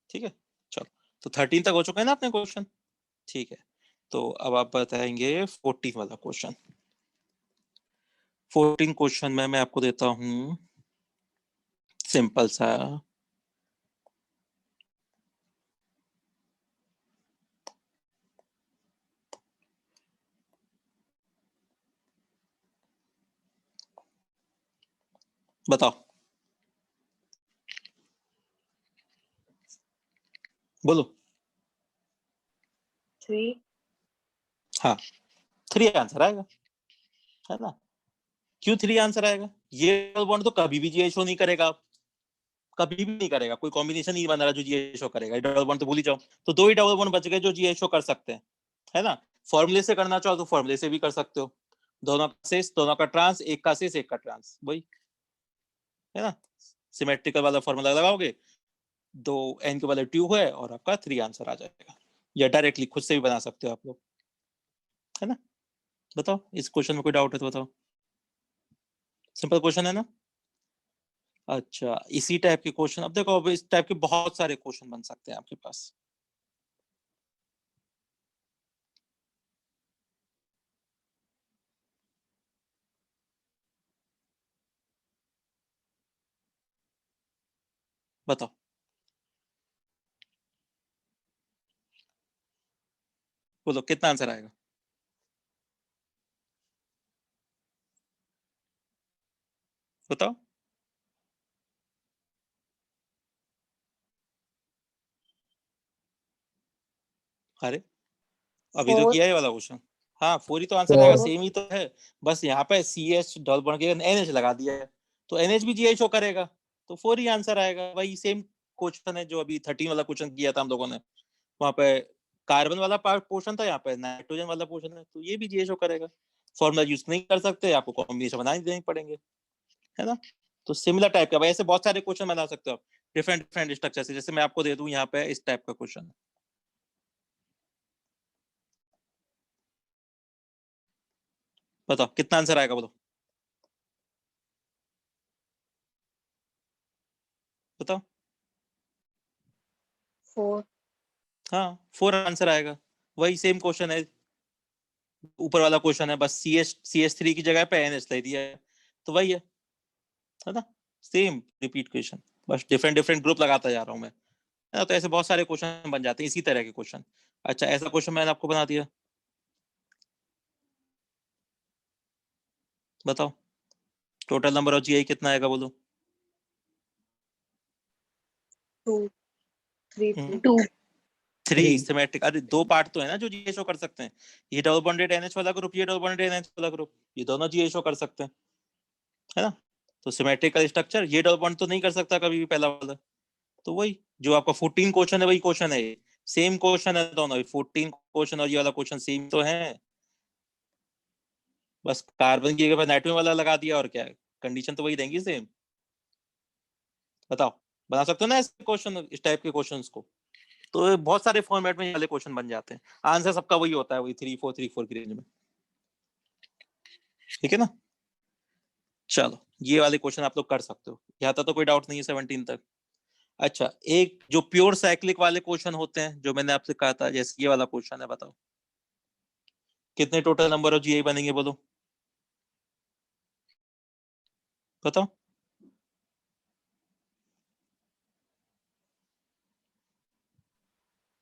ठीक है, चलो। तो 13 तक हो चुके हैं ना अपने क्वेश्चन? ठीक है, तो अब आप बताएंगे 14 वाला क्वेश्चन। 14 क्वेश्चन में मैं आपको देता हूं सिंपल सा, बताओ, बोलो। 3। हाँ, 3 आंसर आएगा, है ना? क्यों 3 आंसर आएगा? ये डबल बॉन्ड तो कभी भी जीआई शो नहीं करेगा, कभी भी नहीं करेगा। कोई कॉम्बिनेशन नहीं बन रहा जो जीआई शो करेगा। डबल बॉन्ड तो भूल ही जाओ। तो 2 ही डबल बॉन्ड बच गए जो जीआई शो कर सकते हैं, है ना? फॉर्मूले से करना चाहो तो फॉर्मूले से भी कर सकते हो, दोनों का सिस, दोनों का ट्रांस, एक का सिस एक का ट्रांस, वही, है ना? सिमेट्रिकल वाला फॉर्मूला लगाओगे, 2 एन के वाले ट्यू है और आपका 3 आंसर आ जाएगा। या डायरेक्टली खुद से भी बना सकते हो आप लोग, है ना? बताओ, इस क्वेश्चन में कोई डाउट है तो बताओ। सिंपल क्वेश्चन है ना? अच्छा, इसी टाइप के क्वेश्चन, अब देखो, अब इस टाइप के बहुत सारे क्वेश्चन बन सकते हैं आपके पास। बताओ। बोलो कितना आंसर आएगा? बताओ। अरे अभी तो 4 किया है वाला क्वेश्चन। हाँ 4 ही तो आंसर आएगा, 4 सेम ही तो है। बस यहाँ पे सी एच डबल बॉन्ड के NH लगा दिया है, तो NH भी GI शो करेगा, तो 4 ही आंसर आएगा। वही सेम क्वेश्चन है जो अभी 13 वाला क्वेश्चन किया था हम लोगों ने। वहाँ पे कार्बन वाला पार्ट पोर्शन था, यहाँ पे नाइट्रोजन वाला पोर्शन है, तो ये भी GI शो करेगा। फॉर्मूला यूज नहीं कर सकते, आपको कॉम्बिनेशन बना देने पड़ेंगे, है ना। तो सिमिलर टाइप का, ऐसे बहुत सारे क्वेश्चन बना सकते हो आप डिफरेंट डिफरेंट स्ट्रक्चर से। जैसे मैं आपको दे दूं यहाँ पे इस टाइप का क्वेश्चन, बताओ कितना आंसर आएगा, बोलो बताओ। 4 हाँ 4 आंसर आएगा। वही सेम क्वेश्चन है, ऊपर वाला क्वेश्चन है, बस CH3 की जगह पे NH ले दिया है, तो वही है ना। सेम रिपीट क्वेश्चन, बस डिफरेंट डिफरेंट ग्रुप लगाता जा रहा हूँ मैं, है ना। तो ऐसे बहुत सारे क्वेश्चन बन जाते हैं इसी तरह के क्वेश्चन। अच्छा ऐसा क्वेश्चन मैंने आपको बना दिया, बताओ टोटल नंबर ऑफ GI कितना आएगा, बोलो। 2 3 हम्म, 2 3 3 सिमेट्रिक। अरे 2 पार्ट तो है ना जो GI शो कर सकते हैं, ये डबल बॉन्डेड NH वाला ग्रुप, ये डबल बॉन्डेड NH वाला ग्रुप, ये दोनों GI शो कर सकते हैं, है ना। तो सिमेट्रिकल स्ट्रक्चर, ये डबल बॉन्ड तो नहीं कर सकता कभी भी पहला वाला। तो वही जो आपका 14 क्वेश्चन है वही क्वेश्चन है, सेम क्वेश्चन है दोनों, 14 क्वेश्चन और ये वाला क्वेश्चन सेम तो है। बस कार्बन की जगह पर नाइट्रोजन वाला लगा दिया, और क्या है, कंडीशन तो वही देंगी सेम। बताओ, बना सकते हो ना ऐसे क्वेश्चन, इस टाइप के क्वेश्चंस को। तो बहुत सारे फॉर्मेट में ये वाले क्वेश्चन बन जाते हैं, आंसर सबका वही होता है, वही 3 4 की रेंज में, ठीक है ना। चलो ये वाले क्वेश्चन आप लोग कर सकते हो, यहाँ तक तो कोई डाउट नहीं है 17 तक। अच्छा एक जो प्योर साइक्लिक वाले क्वेश्चन होते हैं जो मैंने आपसे कहा था, जैसे ये वाला क्वेश्चन है, बताओ कितने टोटल नंबर ऑफ GI बनेंगे, बोलो बताओ।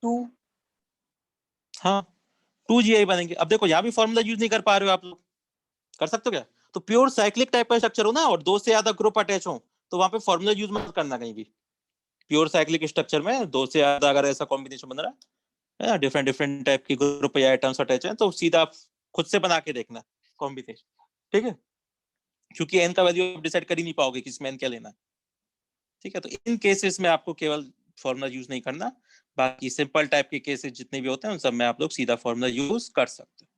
2 हाँ 2 GI बनेंगे। अब देखो यहाँ भी फॉर्मूला यूज नहीं कर पा रहे हो आप लोग, कर सकते हो क्या? तो प्योर साइक्लिक टाइप का स्ट्रक्चर हो ना, और 2 से ज्यादा ग्रुप अटैच हो, तो वहां पे फॉर्मूला यूज मत करना कहीं भी। प्योर साइक्लिक स्ट्रक्चर में 2 से ज्यादा अगर ऐसा कॉम्बिनेशन बन रहा है ना, डिफरेंट डिफरेंट टाइप की ग्रुप या आइटम्स अटैच है, तो सीधा आप खुद से बना के देखना कॉम्बिनेशन, ठीक है। क्योंकि एन का वैल्यू आप डिसाइड कर ही नहीं पाओगे कि इसमें एन क्या लेना है, ठीक है। तो इन केसेस में आपको केवल फॉर्मूला यूज नहीं करना, बाकी सिंपल टाइप के केसेस जितने भी होते हैं उन सब में आप लोग सीधा फॉर्मूला यूज कर सकते हो।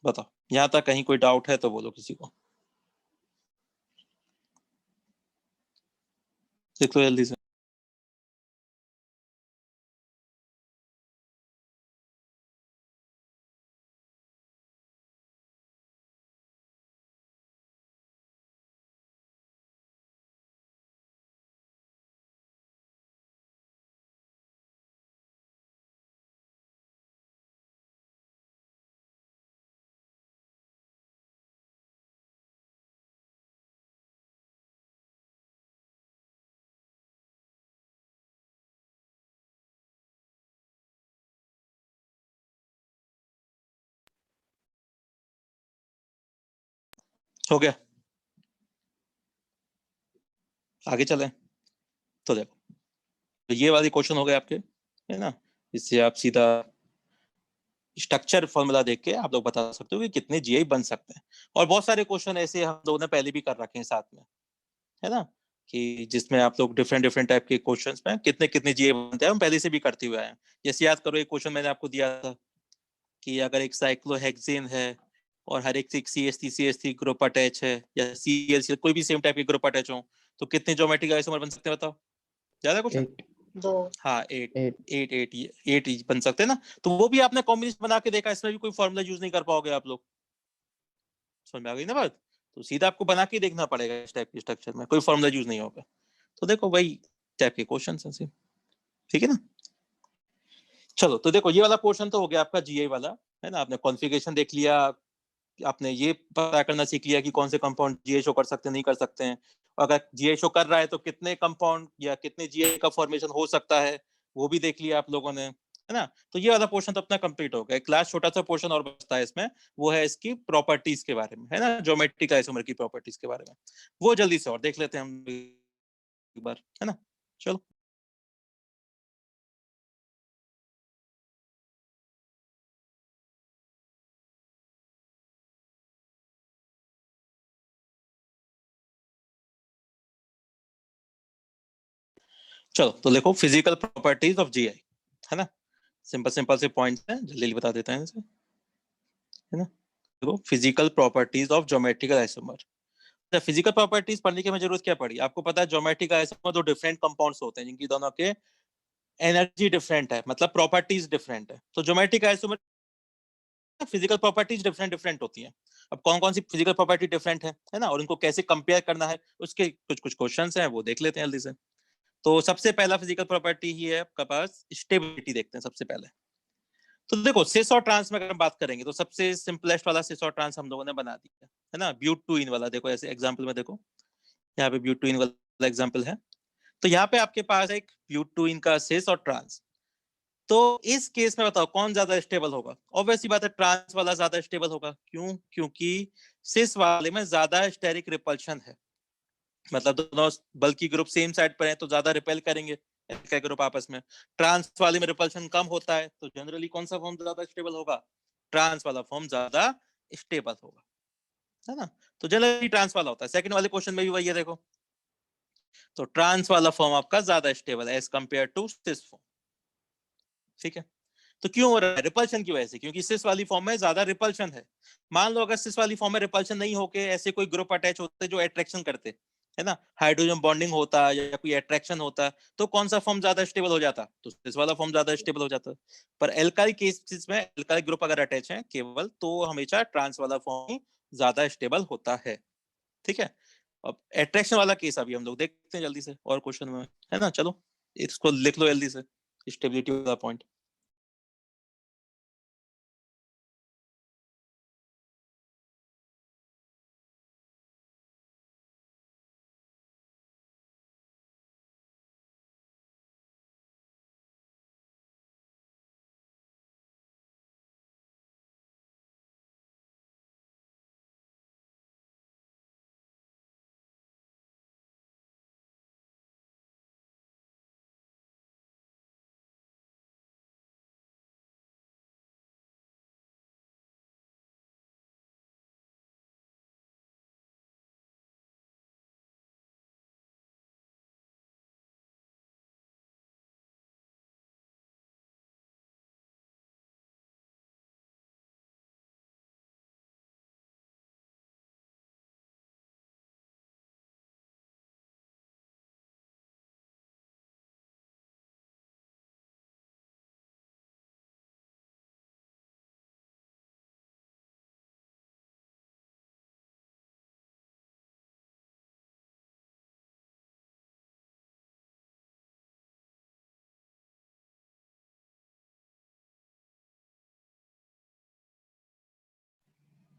बताओ यहाँ तक कहीं कोई डाउट है तो बोलो किसी को, देख लो जल्दी से। हो गया, आगे चलें। तो देखो तो ये वाले क्वेश्चन हो गए आपके, है ना। इससे आप सीधा स्ट्रक्चर फॉर्मूला देख के आप लोग बता सकते हो कि कितने GI बन सकते हैं। और बहुत सारे क्वेश्चन ऐसे हम लोगों ने पहले भी कर रखे हैं साथ में, है ना, कि जिसमें आप लोग डिफरेंट डिफरेंट टाइप के क्वेश्चंस में कितने कितने GI बनते हैं हम पहले से भी करते हुए आए हैं। जैसे याद करो एक क्वेश्चन मैंने आपको दिया था कि अगर एक साइक्लोहेक्सेन है और हर एक CH3 ग्रुप अटैच है, या CL कोई भी सेम टाइप के ग्रुप अटैच हो, तो कितने ज्योमेट्रिक आइसोमर बन सकते हैं, बताओ। ज्यादा क्वेश्चन? 8 2 हाँ 8 8 8 8 8 बन सकते हैं ना। तो वो भी आपने कॉम्बिनेशन बना के देखा, इसमें भी कोई फॉर्मूला यूज नहीं कर पाओगे आप लोग, समझ में आ गई ना बात। तो सीधा आपको बना के देखना पड़ेगा, इस टाइप के स्ट्रक्चर में कोई फॉर्मूला यूज नहीं होगा। तो देखो वही टाइप के क्वेश्चन हैं, ठीक है ना। चलो तो देखो ये वाला पोर्शन तो हो गया आपका GI वाला, है ना। आपने कॉन्फ़िगरेशन देख लिया, आपने ये पता करना सीख लिया कि कौन से कंपाउंड GI शो कर सकते हैं नहीं कर सकते हैं, अगर GI शो कर रहा है तो कितने कंपाउंड या कितने GI का फॉर्मेशन हो सकता है वो भी देख लिया आप लोगों ने, है ना। तो ये वाला पोर्शन तो अपना कंप्लीट हो गया। एक लास्ट छोटा सा पोर्शन और बचता है इसमें, वो है इसकी प्रॉपर्टीज के बारे में, है ना, ज्योमेट्रिक आइसोमर की प्रॉपर्टीज के बारे में। वो जल्दी से और देख लेते हैं हम एक बार, है ना। चलो चलो, तो देखो फिजिकल प्रॉपर्टीज ऑफ जीआई, है ना। सिंपल सिंपल से पॉइंट्स हैं, जल्दी बता देते हैं इसे, है ना। देखो physical properties of geometrical isomer. Physical properties पढ़ने की हमें जरूरत क्या पड़ी? आपको पता है ज्योमेट्रिक आइसोमर दो डिफरेंट कंपाउंड्स होते हैं जिनकी दोनों के एनर्जी डिफरेंट है, मतलब प्रॉपर्टीज डिफरेंट है। तो geometric isomer physical properties different different होती हैं। अब कौन कौन सी फिजिकल प्रॉपर्टी डिफरेंट है ना, और उनको कैसे कंपेयर करना है, उसके कुछ कुछ क्वेश्चंस हैं, वो देख लेते हैं जल्दी से। तो सबसे पहला फिजिकल प्रॉपर्टी ही है आपके पास स्टेबिलिटी, देखते हैं सबसे पहले। तो देखो सिस और ट्रांस में अगर हम बात करेंगे तो सबसे सिंपलेस्ट वाला सिस और ट्रांस हम लोगों ने बना दिया, है ना। ब्यूट-टू-इन वाला देखो, ऐसे एग्जांपल में देखो, यहाँ पे ब्यूट-टू-इन वाला एग्जांपल है। तो यहाँ पे आपके पास एक ब्यूट-टू-इन का सिस और ट्रांस। तो इस केस में बताओ कौन ज्यादा स्टेबल होगा? ऑब्वियसली बात है ट्रांस वाला ज्यादा स्टेबल होगा। क्यों? क्योंकि सिस वाले में ज्यादा स्टेरिक रिपल्शन है, मतलब दोनों बल्कि ग्रुप सेम साइड पर हैं तो ज्यादा रिपेल करेंगे एल्काइल ग्रुप आपस में। ट्रांस वाले में रिपल्शन कम होता है, तो जनरली कौन सा फॉर्म ज्यादा स्टेबल होगा? ट्रांस वाला फॉर्म ज्यादा स्टेबल होगा, है ना। तो जनरली ट्रांस वाला होता है। सेकंड वाले क्वेश्चन में भी वही है, देखो। तो ट्रांस वाला फॉर्म आपका ज्यादा स्टेबल है as compared to cis form, ठीक है। तो क्यों हो रहा है? रिपल्शन की वजह से, क्योंकि सिस वाली फॉर्म में ज्यादा रिपल्शन है। मान लो अगर सिस वाली फॉर्म में रिपल्शन नहीं होके ऐसे कोई ग्रुप अटैच होते जो अट्रैक्शन करते, है ना, हाइड्रोजन बॉन्डिंग होता या कोई अट्रैक्शन होता, तो कौन सा फॉर्म ज्यादा स्टेबल हो जाता? तो सिस वाला फॉर्म ज्यादा स्टेबल हो जाता। पर एल्काइल केसेस में एल्काइल ग्रुप अगर अटैच है केवल, तो हमेशा ट्रांस वाला फॉर्म ज्यादा स्टेबल होता है, ठीक है। अब अट्रैक्शन वाला केस अभी हम लोग देखते हैं जल्दी से और क्वेश्चन में, है ना। चलो इसको लिख लो जल्दी से, स्टेबिलिटी वाला पॉइंट।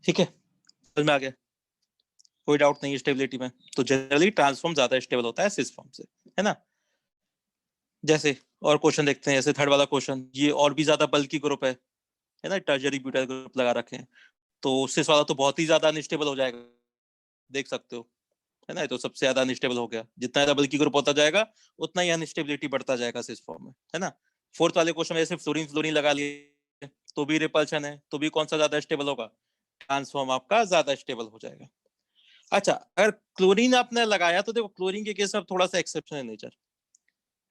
ठीक है, समझ में आ गया? कोई डाउट नहीं है स्टेबिलिटी में। तो जनरली ट्रांसफॉर्म ज्यादा स्टेबल होता है सिस फॉर्म से, है ना। जैसे और क्वेश्चन देखते हैं, जैसे थर्ड वाला क्वेश्चन, ये और भी ज्यादा बल्कि ग्रुप है ना, टर्शियरी ब्यूटाइल ग्रुप लगा रखे हैं, तो सिस वाला तो बहुत ही ज्यादा अनस्टेबल हो जाएगा, देख सकते हो, है ना। ये तो सबसे ज्यादा अनस्टेबल हो गया। जितना ज्यादा बल्कि ग्रुप होता जाएगा उतना ही अनस्टेबिलिटी बढ़ता जाएगा सिस फॉर्म में, है ना। फोर्थ वाले क्वेश्चन में सिर्फ फ्लोरीन फ्लोरीन लगा लिए तो भी रिपल्शन है, तो भी कौन सा ज्यादा स्टेबल होगा? ट्रांसफॉर्म आपका ज्यादा स्टेबल हो जाएगा। अच्छा, अगर क्लोरीन आपने लगाया तो देखो क्लोरीन के केस में थोड़ा सा एक्सेप्शन है नेचर,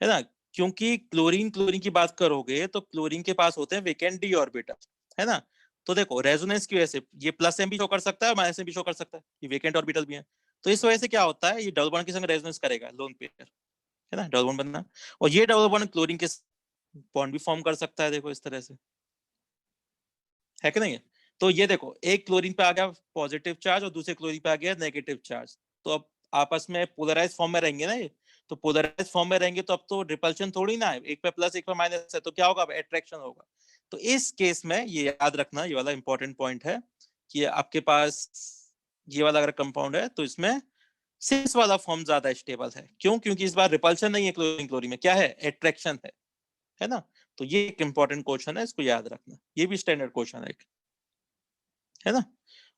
है ना। क्योंकि क्लोरीन क्लोरीन की बात करोगे तो क्लोरीन के पास होते हैं वेकेंट डी ऑर्बिटल, है ना। तो देखो रेजोनेंस की वजह से ये प्लस एम भी शो कर सकता है और माइनस एम भी शो कर सकता है, ये वेकेंट ऑर्बिटल भी है। तो इस वजह से क्या होता है, ये डबल बॉन्ड के संग रेजोनेंस करेगा लोन पेयर, है ना, डबल बॉन्ड बनना। और ये डबल बॉन्ड क्लोरीन के बॉन्ड भी फॉर्म कर सकता है, देखो इस तरह से, है कि नहीं है। तो ये देखो एक क्लोरीन पे आ गया पॉजिटिव चार्ज और दूसरे क्लोरीन पे आ गया नेगेटिव चार्ज, तो अब आपस में पोलराइज फॉर्म में रहेंगे ना ये। तो पोलराइज फॉर्म में रहेंगे तो अब तो रिपल्शन थोड़ी ना है, एक पे प्लस एक पे माइनस है, तो क्या होगा? अब अट्रैक्शन होगा। तो इस केस में ये याद रखना, ये वाला इंपॉर्टेंट पॉइंट है कि आपके पास ये वाला अगर कंपाउंड है तो इसमें सिस वाला फॉर्म ज्यादा स्टेबल है। क्यों? क्योंकि इस बार रिपल्शन नहीं है क्लोरीन क्लोरीन में, क्या है? अट्रैक्शन है ना। तो ये एक इंपॉर्टेंट क्वेश्चन है, इसको याद रखना, ये भी स्टैंडर्ड क्वेश्चन है एक, है ना।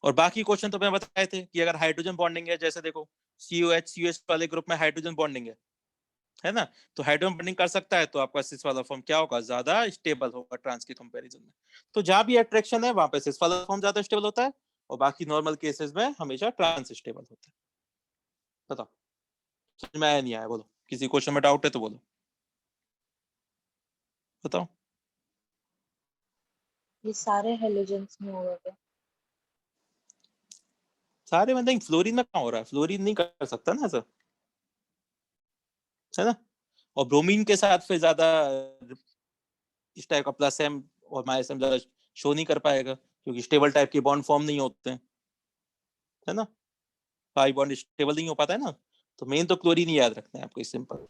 और बाकी क्वेश्चन तो मैं बताए थे कि अगर हाइड्रोजन बॉन्डिंग है, जैसे देखो COH वाले ग्रुप में हाइड्रोजन बॉन्डिंग है ना, तो हाइड्रोजन बॉन्डिंग कर सकता है तो आपका सिस वाला फॉर्म क्या होगा, ज्यादा स्टेबल होगा ट्रांस के कंपैरिजन में। तो जहां भी अट्रैक्शन है वहां पे सिस वाला फॉर्म ज्यादा स्टेबल होता है, और बाकी नॉर्मल केसेस में हमेशा ट्रांस स्टेबल होता है। बताओ, समझ में आया नहीं आया, बोलो, किसी क्वेश्चन में डाउट है तो बोलो, बताओ। ये सारे हेलोजेंस में होगा क्या? सारे में नहीं, फ्लोरीन में कहाँ हो रहा है, फ्लोरीन नहीं कर सकता ना ऐसा, है ना। और ब्रोमीन के साथ फिर ज्यादा इस टाइप का प्लस एम और माइनस एम ज्यादा शो नहीं कर पाएगा, क्योंकि स्टेबल टाइप के बॉन्ड फॉर्म नहीं होते हैं, है ना, पाई बॉन्ड स्टेबल नहीं हो पाता है ना। तो मेन तो क्लोरीन याद रखना है आपको, सिंपल।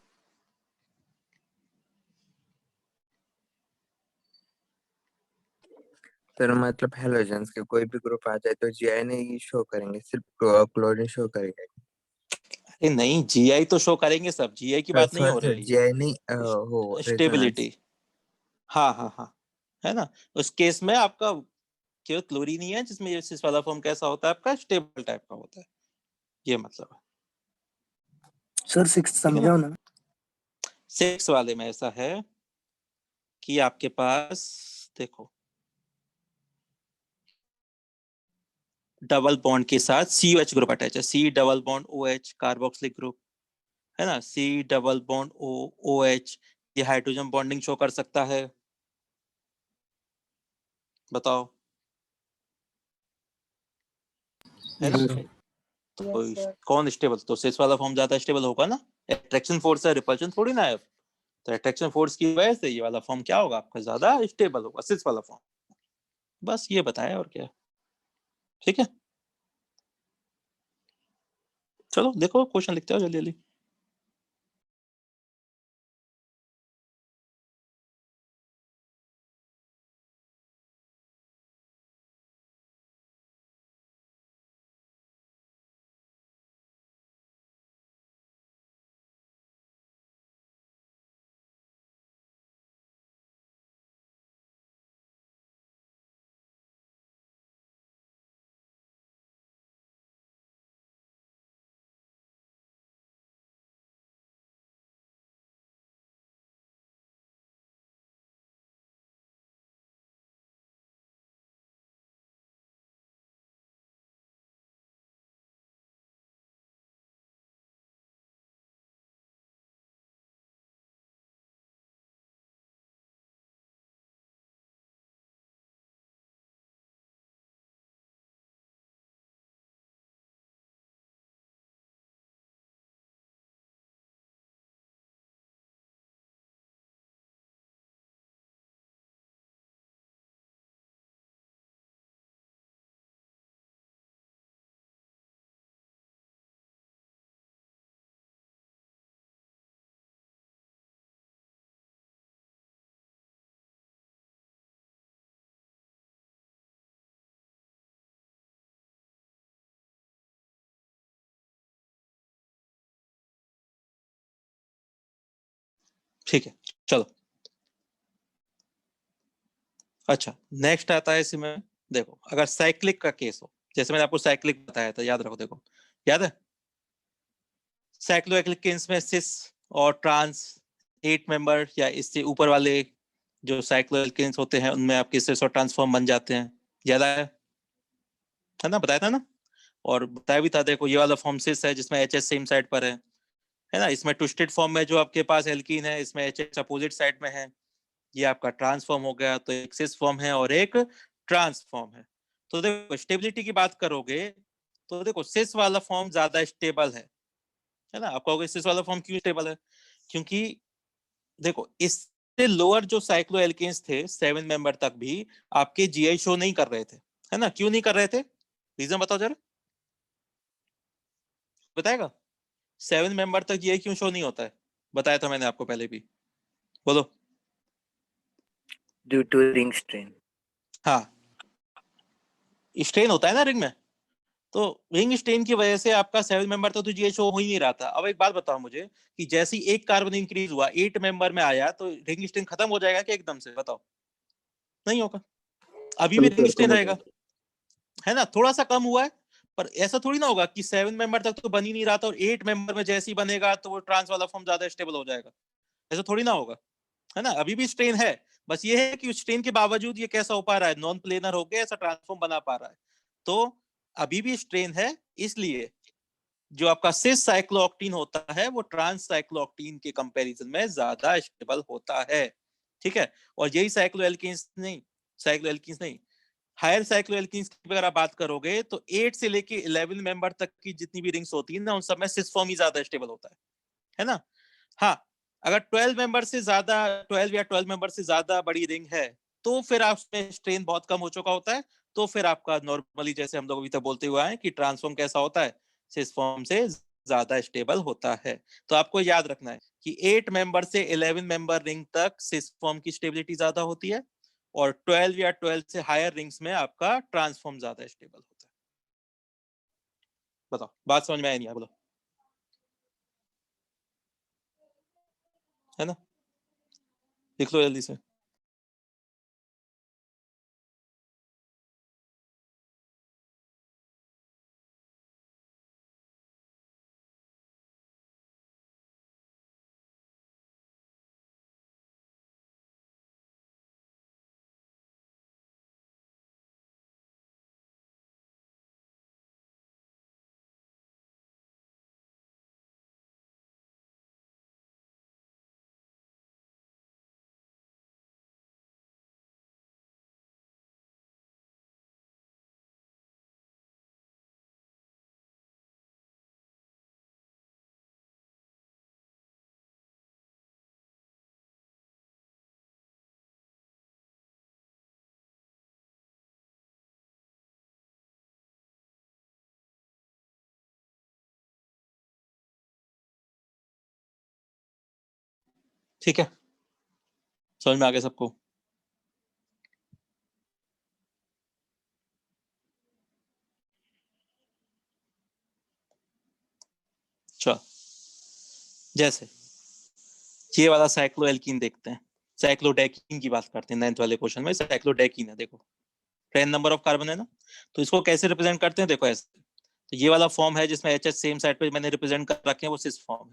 तो मतलब हेलोजेंस के कोई भी ग्रुप आ जाए तो जीआई नहीं शो करेंगे, सिर्फ क्लोरीन शो करेंगे। अरे नहीं, जीआई तो शो करेंगे सब, जीआई की बात नहीं हो सॉरी रही जीआई नहीं, वो है, रेजोनेंस। स्टेबिलिटी। हाँ हाँ हाँ, है ना। उस केस में आपका केवल क्लोरीन ही है जिसमें ये सिस वाला फॉर्म कैसा होता है आपका, स्टेबल टाइप का होता है, ये मतलब है, सर 6 ठीक है ना। समझाओ ना। 6 वाले में ऐसा है कि आपके पास देखो डबल बॉन्ड के साथ COH ग्रुप अटैच है, C double bond OH carboxylic group, है ना, C डबल बॉन्ड OH, ये हाइड्रोजन बॉन्डिंग शो कर सकता है, बताओ, है Yes, ना। sir. तो यस सर। कौन स्टेबल, तो सिस वाला फॉर्म ज्यादा स्टेबल होगा ना, अट्रैक्शन फोर्स है, रिपल्शन थोड़ी ना है। तो अट्रैक्शन फोर्स की वजह से ये वाला फॉर्म क्या होगा आपका, ज्यादा स्टेबल होगा, सिस वाला फॉर्म। बस ये बताया, और क्या, ठीक है। चलो देखो क्वेश्चन लिखते हो जल्दी जल्दी। ठीक है, चलो। अच्छा, नेक्स्ट आता है इसमें, देखो अगर साइक्लिक का केस हो, जैसे मैंने आपको साइक्लिक बताया था, याद रखो, देखो याद है, साइक्लोएक्लिक केस में सिस और ट्रांस 8 मेंबर या इससे ऊपर वाले जो साइक्लोएल्केन्स होते हैं उनमें आपके सिस और ट्रांसफॉर्म बन जाते हैं, याद आया, है ना, बताया था ना। और बताया भी था, देखो ये वाला फॉर्म सिस है जिसमें एच सेम साइड पर है ना। इसमें ट्विस्टेड फॉर्म में जो आपके पास एल्कीन है, इसमें एच अपोजिट साइड में है, ये आपका ट्रांसफॉर्म हो गया, तो एक सिस फॉर्म है और एक ट्रांसफॉर्म है। तो देखो स्टेबिलिटी की बात करोगे तो देखो सिस वाला फॉर्म ज्यादा स्टेबल है ना। आप कहोगे सिस वाला फॉर्म क्यों स्टेबल है, क्योंकि देखो इससे लोअर जो साइक्लो एल्केन्स थे 7 मेंबर तक भी आपके जीआई शो नहीं कर रहे थे, है ना। क्यों नहीं कर रहे थे, रीजन बताओ जरा, बताएगा। 7 मेंबर तक जीआई क्यों शो नहीं होता है, बताया था मैंने आपको पहले भी, बोलो। Due to ring strain. हाँ, स्ट्रेन होता है ना रिंग में, तो रिंग स्ट्रेन की वजह से आपका 7 मेंबर तो ये शो हो ही नहीं रहा था। अब एक बात बताओ मुझे कि जैसे ही एक कार्बन इंक्रीज हुआ 8 मेंबर में आया तो रिंग स्ट्रेन खत्म हो जाएगा क्या एकदम से? बताओ, नहीं होगा, अभी भी रिंग स्ट्रेन रहेगा, है ना? थोड़ा सा कम हुआ है, पर ऐसा थोड़ी ना होगा कि 7 मेंबर तक तो बन ही नहीं रहा था और 8 मेंबर में जैसे ही बनेगा तो वो ट्रांस वाला फॉर्म ज्यादा स्टेबल हो जाएगा। ऐसा थोड़ी ना होगा, है ना? अभी भी स्ट्रेन है, बस ये है कि स्ट्रेन के बावजूद ये कैसा हो पा रहा है, नॉन प्लेनर होके ऐसा ट्रांसफॉर्म बना पा रहा है। तो अभी भी स्ट्रेन है, इसलिए जो आपका सिस साइक्लोऑक्टीन होता है वो ट्रांस साइक्लोऑक्टीन के कंपैरिजन में ज्यादा स्टेबल होता है, ठीक है? और यही साइक्लोएल्कीन्स नहीं, हायर साइक्लोएल्कीन्स की अगर आप बात करोगे तो 8 से लेके 11 मेंबर तक की जितनी भी रिंग्स होती है ना, उन सब में सिस फॉर्म ही ज्यादा स्टेबल होता है ना? हाँ, अगर 12 मेंबर से ज्यादा 12 या 12 मेंबर से ज्यादा बड़ी रिंग है तो फिर आप उसमें स्ट्रेन बहुत कम हो चुका होता है, तो फिर आपका नॉर्मली जैसे हम लोग अभी तक बोलते हुए आए कि ट्रांसफॉर्म कैसा होता है, सिस फॉर्म से ज्यादा स्टेबल होता है। तो आपको याद रखना है कि 8 मेंबर से 11 मेंबर रिंग तक सिस फॉर्म की स्टेबिलिटी ज्यादा होती है और 12 या 12 से हायर रिंग्स में आपका ट्रांसफॉर्म ज्यादा स्टेबल होता है। बताओ, बात समझ में आई नहीं? बोलो, है ना? लिख लो जल्दी से। ठीक है, समझ में आ गया सबको? चलो, जैसे ये वाला साइक्लोएल्कीन देखते हैं, साइक्लोडेकीन की बात करते हैं। 9th वाले क्वेश्चन में साइक्लोडेकीन है, देखो 10 नंबर ऑफ कार्बन है ना, तो इसको कैसे रिप्रेजेंट करते हैं? देखो ऐसे, तो ये वाला फॉर्म है जिसमें एच सेम साइड पे मैंने रिप्रेजेंट कर रखे हैं, वो सिस फॉर्म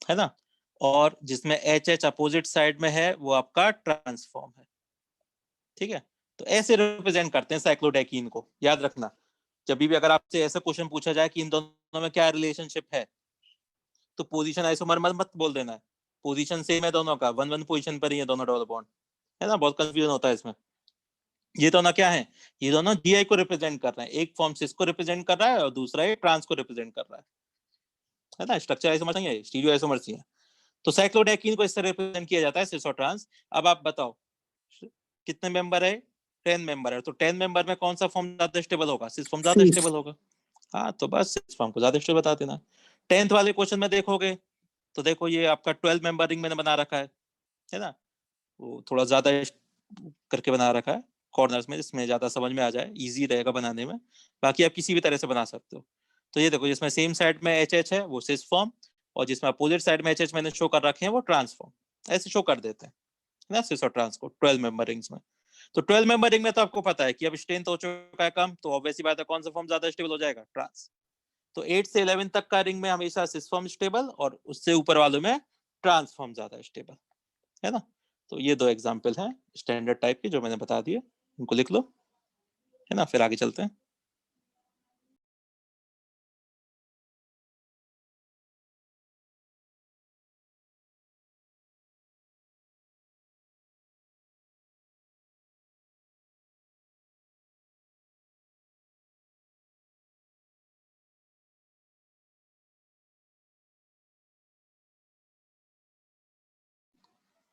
है ना? और जिसमें एच अपोजिट साइड में है वो आपका ट्रांसफॉर्म है, ठीक है? तो ऐसे रिप्रेजेंट करते हैं साइक्लोडेकीन को, याद रखना। जब भी अगर आपसे ऐसा क्वेश्चन पूछा जाए कि इन दोनों में क्या रिलेशनशिप है, तो पोजीशन आइसोमर मत बोल देना है, पोजीशन सेम है दोनों का, 1 1 पोजीशन पर ही है दोनों डबल बॉन्ड, है ना? बहुत कंफ्यूजन होता है इसमें। ये दोनों क्या है? ये दोनों जीआई को रिप्रेजेंट कर रहे हैं, एक फॉर्म सिस को रिप्रेजेंट कर रहा है और दूसरा ये ट्रांस को रिप्रेजेंट कर रहा है ना? स्ट्रक्चर आइसोमर नहीं है, स्टीरियो आइसोमर ही है। तो साइक्लोडेकीन को इस तरह रिप्रेजेंट किया जाता है, सिस और ट्रांस। अब आप बताओ कितने मेंबर है? 10 मेंबर है, तो 10 मेंबर में कौन सा फॉर्म ज्यादा स्टेबल होगा? सिस फॉर्म ज्यादा स्टेबल होगा। हाँ, तो बस सिस फॉर्म को ज्यादा स्टेबल बता देना। 10th वाले क्वेश्चन में देखोगे तो देखो ये आपका 12 मेंबर रिंग मैंने बना रखा है ना? वो थोड़ा ज्यादा करके बना रखा है कॉर्नर्स में, जिसमें ज्यादा समझ में आ जाए, इजी रहेगा बनाने में। बाकी आप किसी भी तरह से बना सकते हो। तो ये देखो, जिसमें सेम साइड में एच है वो सिस फॉर्म, और जिसमें अपोजिट साइड में एच मैंने शो कर रखे हैं वो ट्रांसफॉर्म। ऐसे शो कर देते हैं ना सिस और ट्रांस को 12 मेंबर रिंग्स में। तो 12 मेंबर रिंग में तो आपको पता है कि अब स्ट्रेंथ हो चुका है कम, तो ऑब्वियसली बात है कौन सा फॉर्म ज्यादा स्टेबल हो जाएगा? ट्रांस। तो 8 से 11 तक का रिंग में हमेशा सिस फॉर्म स्टेबल और उससे ऊपर वालों में ट्रांसफॉर्म ज्यादा स्टेबल, है ना? तो ये 2 एग्जांपल हैं स्टैंडर्ड टाइप के जो मैंने बता दिए, उनको लिख लो, है ना? फिर आगे चलते हैं।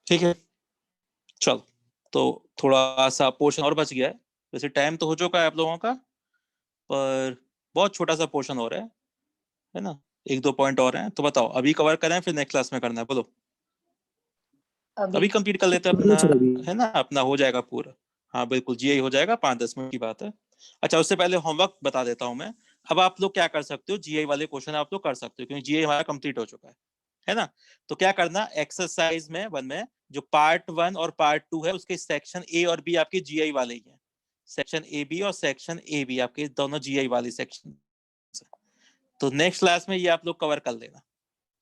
ठीक है, चलो, तो थोड़ा सा पोर्शन और बच गया है। वैसे टाइम तो हो चुका है आप लोगों का, पर बहुत छोटा सा पोर्शन और है ना? 1-2 पॉइंट और हैं, तो बताओ अभी कवर करें फिर नेक्स्ट क्लास में करना है? बोलो, अभी अभी कंप्लीट कर लेते हैं अपना, है ना? अपना हो जाएगा पूरा। हाँ बिल्कुल, जीआई हो जाएगा, 5-10 मिनट की बात है। अच्छा, उससे पहले होमवर्क बता देता हूं मैं। अब आप लोग क्या कर सकते हो, जीआई वाले क्वेश्चन आप लोग कर सकते हो, क्योंकि जीआई हमारा कंप्लीट हो चुका है ना। तो क्या करना, एक्सरसाइज में 1 में जो पार्ट 1 और पार्ट 2 है उसके सेक्शन ए और बी आपके जीआई वाले ही हैं। सेक्शन ए बी और सेक्शन ए बी आपके दोनों जीआई वाले सेक्शन। तो नेक्स्ट क्लास में ये आप लोग कवर कर लेना,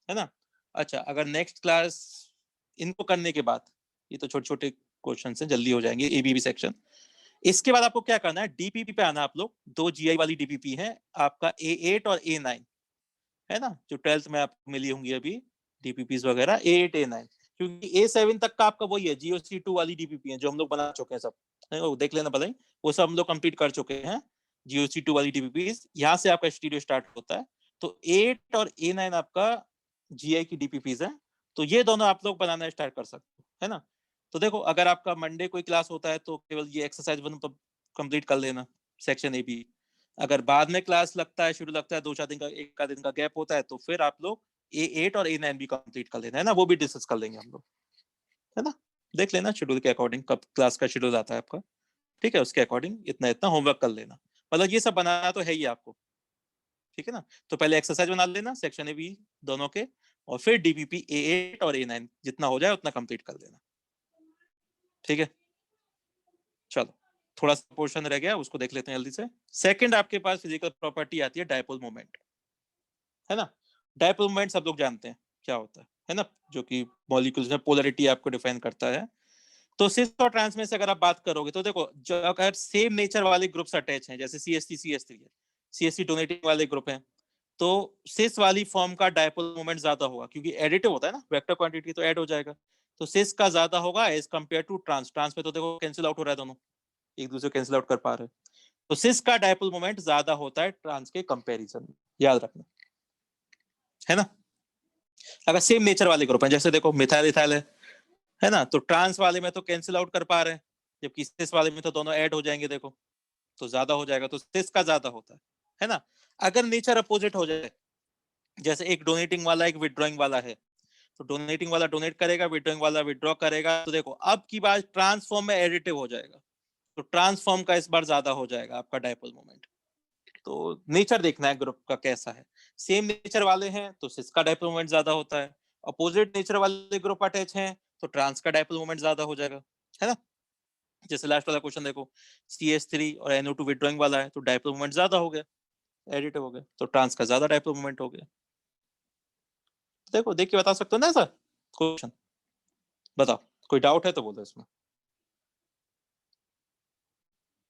है ना। अच्छा, अगर नेक्स्ट क्लास इनको करने के बाद, ये तो छोटे छोटे क्वेश्चन हैं, जल्दी हो जाएंगे, ए बी सेक्शन। इसके बाद आपको क्या करना है, डीपीपी पे आना आप लोग। 2 जीआई वाली डीपीपी है आपका, A8 और A9, है ना, जो 12th में आपको मिली होंगी अभी डीपीपीज वगैरह, A8 A9। क्योंकि A7 तक का आपका वही है, GOC2 वाली डीपीपी है जो हम लोग बना चुके हैं सब, वो देख लेना भले, वो सब हम लोग कंप्लीट कर चुके हैं। GOC2 वाली डीपीपीज, यहाँ से आपका स्टूडियो स्टार्ट होता है। तो A8 और A9 आपका जीआई की डीपीपीज है। तो ये दोनों आप लोग बनाना स्टार्ट कर सकते हो, है ना। तो देखो, अगर आपका मंडे कोई क्लास होता है तो केवल ये एक्सरसाइज 1 कंप्लीट कर लेना, सेक्शन ए बी। अगर बाद में क्लास लगता है, शुरू लगता है, 2-4 दिन का, 1 दिन का गैप होता है, तो फिर आप लोग A8 और A9 भी कंप्लीट कर लेना, है ना। वो भी डिस्कस कर लेंगे हम लोग, है ना। देख लेना शेड्यूल के अकॉर्डिंग कब क्लास का शेड्यूल आता है आपका, ठीक है, उसके अकॉर्डिंग इतना इतना होमवर्क कर लेना। मतलब ये सब बनाना तो है ही आपको, ठीक है ना। तो पहले एक्सरसाइज बना लेना सेक्शन ए बी दोनों के, और फिर डीपीपी A8 और A9 जितना हो जाए उतना कंप्लीट कर लेना, ठीक है। चलो, थोड़ा सा पोर्शन रह गया, उसको देख लेते हैं जल्दी से। सेकंड आपके पास फिजिकल प्रॉपर्टी आती है डायपोल मोमेंट, है ना। डायपोल मोमेंट सब लोग जानते हैं क्या होता है ना, जो कि मॉलिक्यूल्स में पोलैरिटी आपको डिफाइन करता है। तो सिस और ट्रांस में से अगर आप बात करोगे तो देखो, जो अगर सेम नेचर वाले ग्रुप्स अटैच हैं, जैसे CH3 CH3 है, CH3 डोनेटिंग वाले ग्रुप हैं, तो सिस वाली फॉर्म का डायपोल मोमेंट ज्यादा होगा, क्योंकि एडिटिव होता है ना, वेक्टर क्वांटिटी तो ऐड हो जाएगा। तो सिस का ज्यादा होगा as compared to trans. Trans में तो देखो कैंसिल आउट हो रहा है, दोनों एक दूसरे कैंसिल आउट कर पा रहे हैं। तो सिस का डायपोल मोमेंट ज्यादा होता है ट्रांस के कंपैरिजन में, याद रखना, है ना। अगर सेम नेचर वाले ग्रुप हैं, जैसे देखो मिथाइल इथाइल है ना, तो ट्रांस वाले में तो कैंसिल आउट कर पा रहे हैं, जबकि सिस वाले में तो दोनों ऐड हो जाएंगे, देखो तो ज्यादा हो जाएगा, तो सिस का ज्यादा होता है ना। अगर नेचर अपोजिट हो जाए, जैसे एक डोनेटिंग वाला एक विड्रॉइंग वाला है, तो डोनेटिंग वाला डोनेट करेगा, विड्रॉइंग वाला विड्रॉ करेगा, तो देखो अब की बात ट्रांसफॉर्म में एडिटिव हो जाएगा, तो ट्रांसफॉर्म का इस बार ज्यादा हो जाएगा आपका डायपोल मोमेंट। तो नेचर देखना है ग्रुप का कैसा है। सेम नेचर वाले हैं तो सिस का डायपोल मोमेंट ज्यादा होता है, अपोजिट नेचर वाले ग्रुप अटैच हैं तो ट्रांस का डायपोल मोमेंट ज्यादा हो जाएगा, है ना। जैसे लास्ट वाला क्वेश्चन देखो, CH3 और NO2 विड्रॉइंग वाला है, तो डायपोल मोमेंट ज्यादा हो गया, एडिटिव हो गया, तो ट्रांस का ज्यादा डायपोल मोमेंट हो गया। देखो देख के बता सकते हो ना ऐसा क्वेश्चन, बताओ कोई डाउट है तो बोलो इसमें,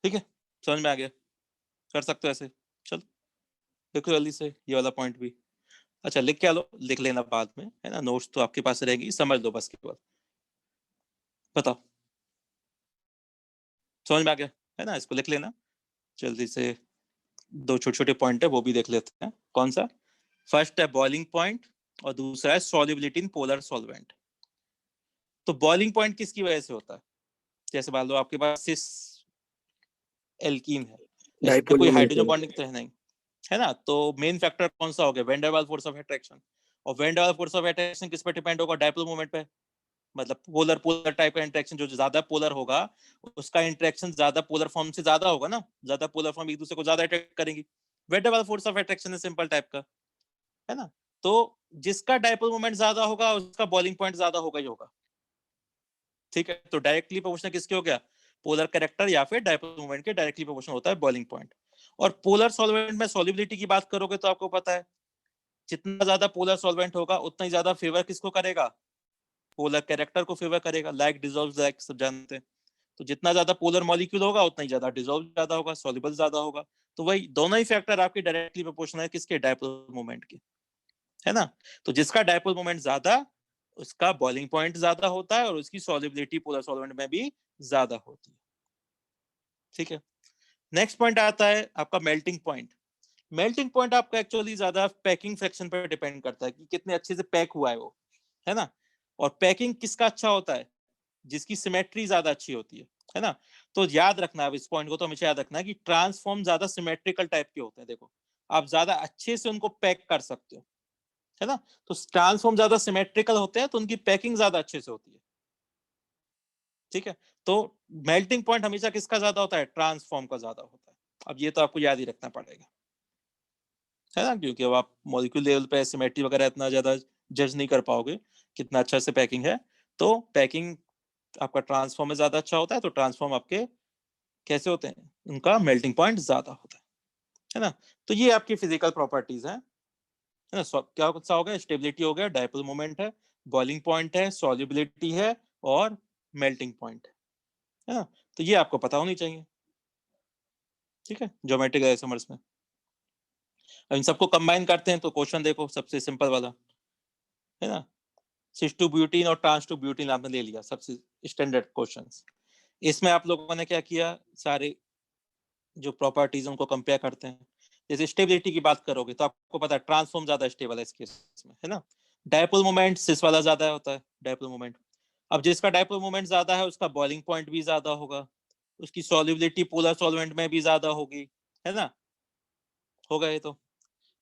ठीक है, समझ में आ गया, कर सकते हो ऐसे। चलो देखो जल्दी से ये वाला पॉइंट भी। अच्छा, लिख के आ लो, लिख लेना बाद में, है ना, नोट्स तो आपके पास रहेगी, समझ लो बस केवल, बताओ समझ में आ गया, है ना, इसको लिख लेना जल्दी से। 2 छोटे छोटे पॉइंट है वो भी देख लेते हैं। कौन सा? फर्स्ट है बॉइलिंग पॉइंट और दूसरा है सॉल्युबिलिटी इन पोलर सॉल्वेंट। तो बॉइलिंग पॉइंट किसकी वजह से होता है? जैसे मान लो आपके पास सिस एल्कीन है, इसमें कोई हाइड्रोजन बॉन्डिंग तो है नहीं, है ना, तो मेन फैक्टर कौन सा हो गया? Van der Waals force of attraction. और van der Waals force of attraction किस पे डिपेंड होगा? डायपोल मोमेंट पे। मतलब पोलर पोलर टाइप का इंटरेक्शन, जो ज्यादा पोलर होगा उसका इंटरेक्शन ज्यादा पोलर फॉर्म से ज्यादा होगा ना, ज्यादा पोलर फॉर्म एक दूसरे को ज्यादा अट्रैक्ट करेंगी। Van der Waals force of attraction है सिंपल टाइप का, है ना। तो जिसका डायपोल मोमेंट ज्यादा होगा उसका बॉइलिंग पॉइंट ज्यादा होगा ही होगा, ठीक है। तो डायरेक्टली प्रोपोर्शनल किसके हो गया? पोलर कैरेक्टर या फिर डायपोल मोमेंट के डायरेक्टली प्रोपोर्शनल होता है बॉइलिंग पॉइंट। और पोलर सॉल्वेंट में सॉल्युबिलिटी की बात करोगे तो आपको पता है, जितना ज्यादा पोलर सॉल्वेंट होगा उतना ही ज्यादा फेवर किसको करेगा? पोलर कैरेक्टर को फेवर करेगा, लाइक डिसॉल्व लाइक, सब जानते हैं। तो जितना ज्यादा पोलर मॉलिक्यूल होगा उतना ही ज्यादा डिसॉल्व ज्यादा होगा, सॉल्युबल ज्यादा होगा। तो वही दोनों ही फैक्टर आपके डायरेक्टली प्रोपोर्शनल है किसके? डायपोल मोमेंट के, है ना। तो जिसका डायपोल मोमेंट ज्यादा उसका बॉइलिंग पॉइंट ज्यादा होता है और उसकी सॉल्युबिलिटी पोलर सॉल्वेंट में भी ज्यादा होती है, ठीक है। नेक्स्ट पॉइंट आता है आपका मेल्टिंग पॉइंट। मेल्टिंग पॉइंट आपका एक्चुअली ज्यादा पैकिंग फ्रैक्शन पर डिपेंड करता है कि कितने अच्छे से पैक हुआ है वो, है ना। और पैकिंग किसका अच्छा होता है? जिसकी सिमेट्री ज्यादा अच्छी होती है ना। तो याद रखना अब इस पॉइंट को, तो हमेशा याद रखना है कि ट्रांसफॉर्म ज्यादा सिमेट्रिकल टाइप के होते हैं। देखो आप ज्यादा अच्छे से उनको पैक कर सकते हो, है ना। तो ट्रांसफॉर्म ज्यादा सिमेट्रिकल होते हैं तो उनकी पैकिंग ज्यादा अच्छे से होती है, ठीक है। तो मेल्टिंग पॉइंट हमेशा किसका ज्यादा होता है? ट्रांसफॉर्म का ज्यादा होता है। अब ये तो आपको याद ही रखना पड़ेगा, है ना, क्योंकि अब आप मॉलिक्यूल लेवल पे सिमेट्री वगैरह इतना ज्यादा जज नहीं कर पाओगे कितना अच्छा से पैकिंग है। तो पैकिंग आपका ट्रांसफॉर्म में ज्यादा अच्छा होता है, तो ट्रांसफॉर्म आपके कैसे होते हैं, उनका मेल्टिंग पॉइंट ज्यादा होता है ना। तो ये आपकी फिजिकल प्रॉपर्टीज है ना। क्या सा हो गया, स्टेबिलिटी हो गया, डायपोल मोमेंट है, बॉइलिंग पॉइंट है, सॉल्युबिलिटी है और मेल्टिंग पॉइंट है ना। तो ये आपको पता होनी चाहिए, ठीक है, ज्योमेट्रिकल आइसोमर्स में। अब इन सबको कंबाइन करते हैं तो क्वेश्चन देखो, सबसे सिंपल वाला है ना, सिस टू ब्यूटीन और ट्रांस टू ब्यूटीन आपने ले लिया, सबसे स्टैंडर्ड क्वेश्चंस। इसमें आप लोगों ने क्या किया, सारे जो प्रॉपर्टीज उनको कंपेयर करते हैं। जैसे स्टेबिलिटी की बात करोगे तो आपको पता है ट्रांसफॉर्म ज्यादा स्टेबल है इस केस में, है ना। डायपोल मोमेंट सिस वाला ज्यादा होता है, डायपोल मोमेंट। अब जिसका डायपोल मोमेंट ज्यादा है उसका बॉइलिंग पॉइंट भी ज्यादा होगा, उसकी सॉल्युबिलिटी पोलर सॉल्वेंट में भी ज्यादा होगी, है ना। हो गए तो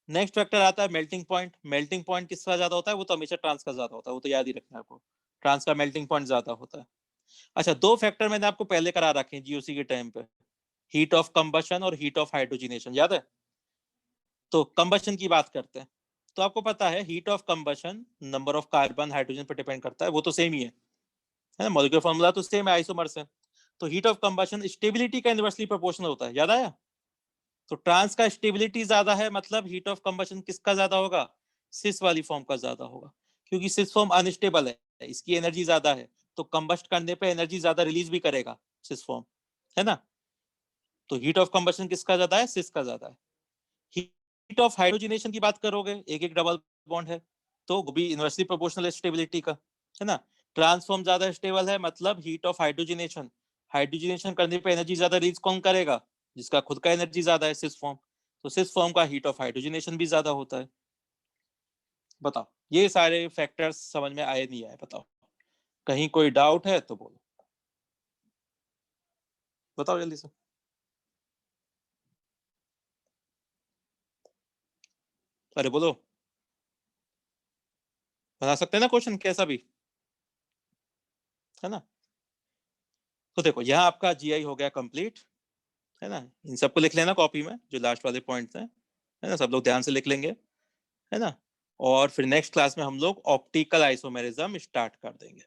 नेक्स्ट फैक्टर आता है मेल्टिंग पॉइंट। मेल्टिंग पॉइंट किसका ज्यादा होता है, वो तो हमेशा ट्रांस का ज्यादा होता है, वो तो याद ही रखना है आपको, ट्रांस का मेल्टिंग पॉइंट ज्यादा होता है। अच्छा, दो फैक्टर मैंने आपको पहले करा रखे हैं जीओसी के टाइम पे, हीट ऑफ कंबशन और हीट ऑफ हाइड्रोजनेशन, याद है। तो कंबशन की बात करते हैं, तो आपको पता है heat of combustion number of carbon hydrogen पर डिपेंड करता है, वो तो सेम ही है ना, मॉलिक्यूलर फॉर्मूला तो सेम है आइसोमर्स है। तो हीट ऑफ कंबशन स्टेबिलिटी का इनवर्सली प्रोपोर्शनल होता है, याद आया। तो ट्रांस का स्टेबिलिटी ज्यादा है, मतलब हीट ऑफ कंबशन किसका ज्यादा होगा, सिस वाली फॉर्म का ज्यादा होगा, क्योंकि सिस फॉर्म अनस्टेबल है, इसकी एनर्जी ज्यादा है, तो कंबस्ट करने पे एनर्जी ज्यादा रिलीज भी करेगा सिस फॉर्म, है ना। तो हीट ऑफ कंबशन किसका ज्यादा है, सिस का ज्यादा है। हीट ऑफ हाइड्रोजनेशन की बात करोगे, एक एक डबल बॉन्ड है, तो वो भी इनवर्सली प्रोपोर्शनल है स्टेबिलिटी का, है ना। ट्रांसफॉर्म ज्यादा स्टेबल है, मतलब हीट ऑफ हाइड्रोजनेशन, हाइड्रोजनेशन करने पे एनर्जी ज्यादा रिलीज कौन करेगा, जिसका खुद का एनर्जी ज्यादा है, सिस फॉर्म। तो सिस फॉर्म का हीट ऑफ हाइड्रोजनेशन भी ज्यादा होता है। बताओ ये सारे फैक्टर्स समझ में आए नहीं आए, बताओ, कहीं कोई डाउट है तो बोलो, बताओ जल्दी से। अरे बोलो, बना सकते हैं ना क्वेश्चन कैसा भी, है ना। तो देखो यहाँ आपका जीआई हो गया कंप्लीट, है ना। इन सबको लिख लेना कॉपी में, जो लास्ट वाले पॉइंट्स हैं, है ना, सब लोग ध्यान से लिख लेंगे, है ना। और फिर नेक्स्ट क्लास में हम लोग ऑप्टिकल आइसोमेरिज्म स्टार्ट कर देंगे,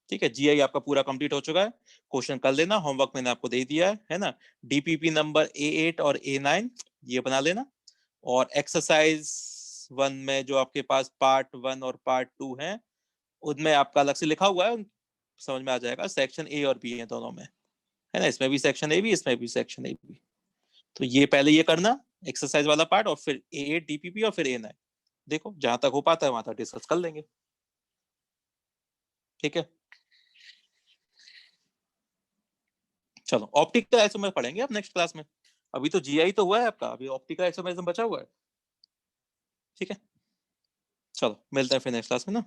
ठीक है। जीआई आपका पूरा कंप्लीट हो चुका है, क्वेश्चन कर लेना, होमवर्क मैंने आपको दे दिया है ना। डीपीपी नंबर A8 और A9 ये बना लेना, और एक्सरसाइज 1 में जो आपके पास पार्ट 1 और पार्ट 2 है, उनमें आपका अलग से लिखा हुआ है, समझ में आ जाएगा, सेक्शन A और B है दोनों में, है ना। इसमें भी सेक्शन A भी, इसमें भी सेक्शन A भी। तो ये पहले ये करना एक्सरसाइज वाला पार्ट, और फिर A8 डीपीपी और फिर A9, देखो जहां तक हो पाता है वहां तक डिस्कस कर लेंगे, ठीक है। चलो ऑप्टिकल आइसोमेर पढ़ेंगे अब नेक्स्ट क्लास में, अभी तो जीआई तो हुआ है आपका, अभी ऑप्टिकल आइसोमेरिज्म बचा हुआ है, ठीक है। चलो मिलते हैं फिर नेक्स्ट क्लास में ना।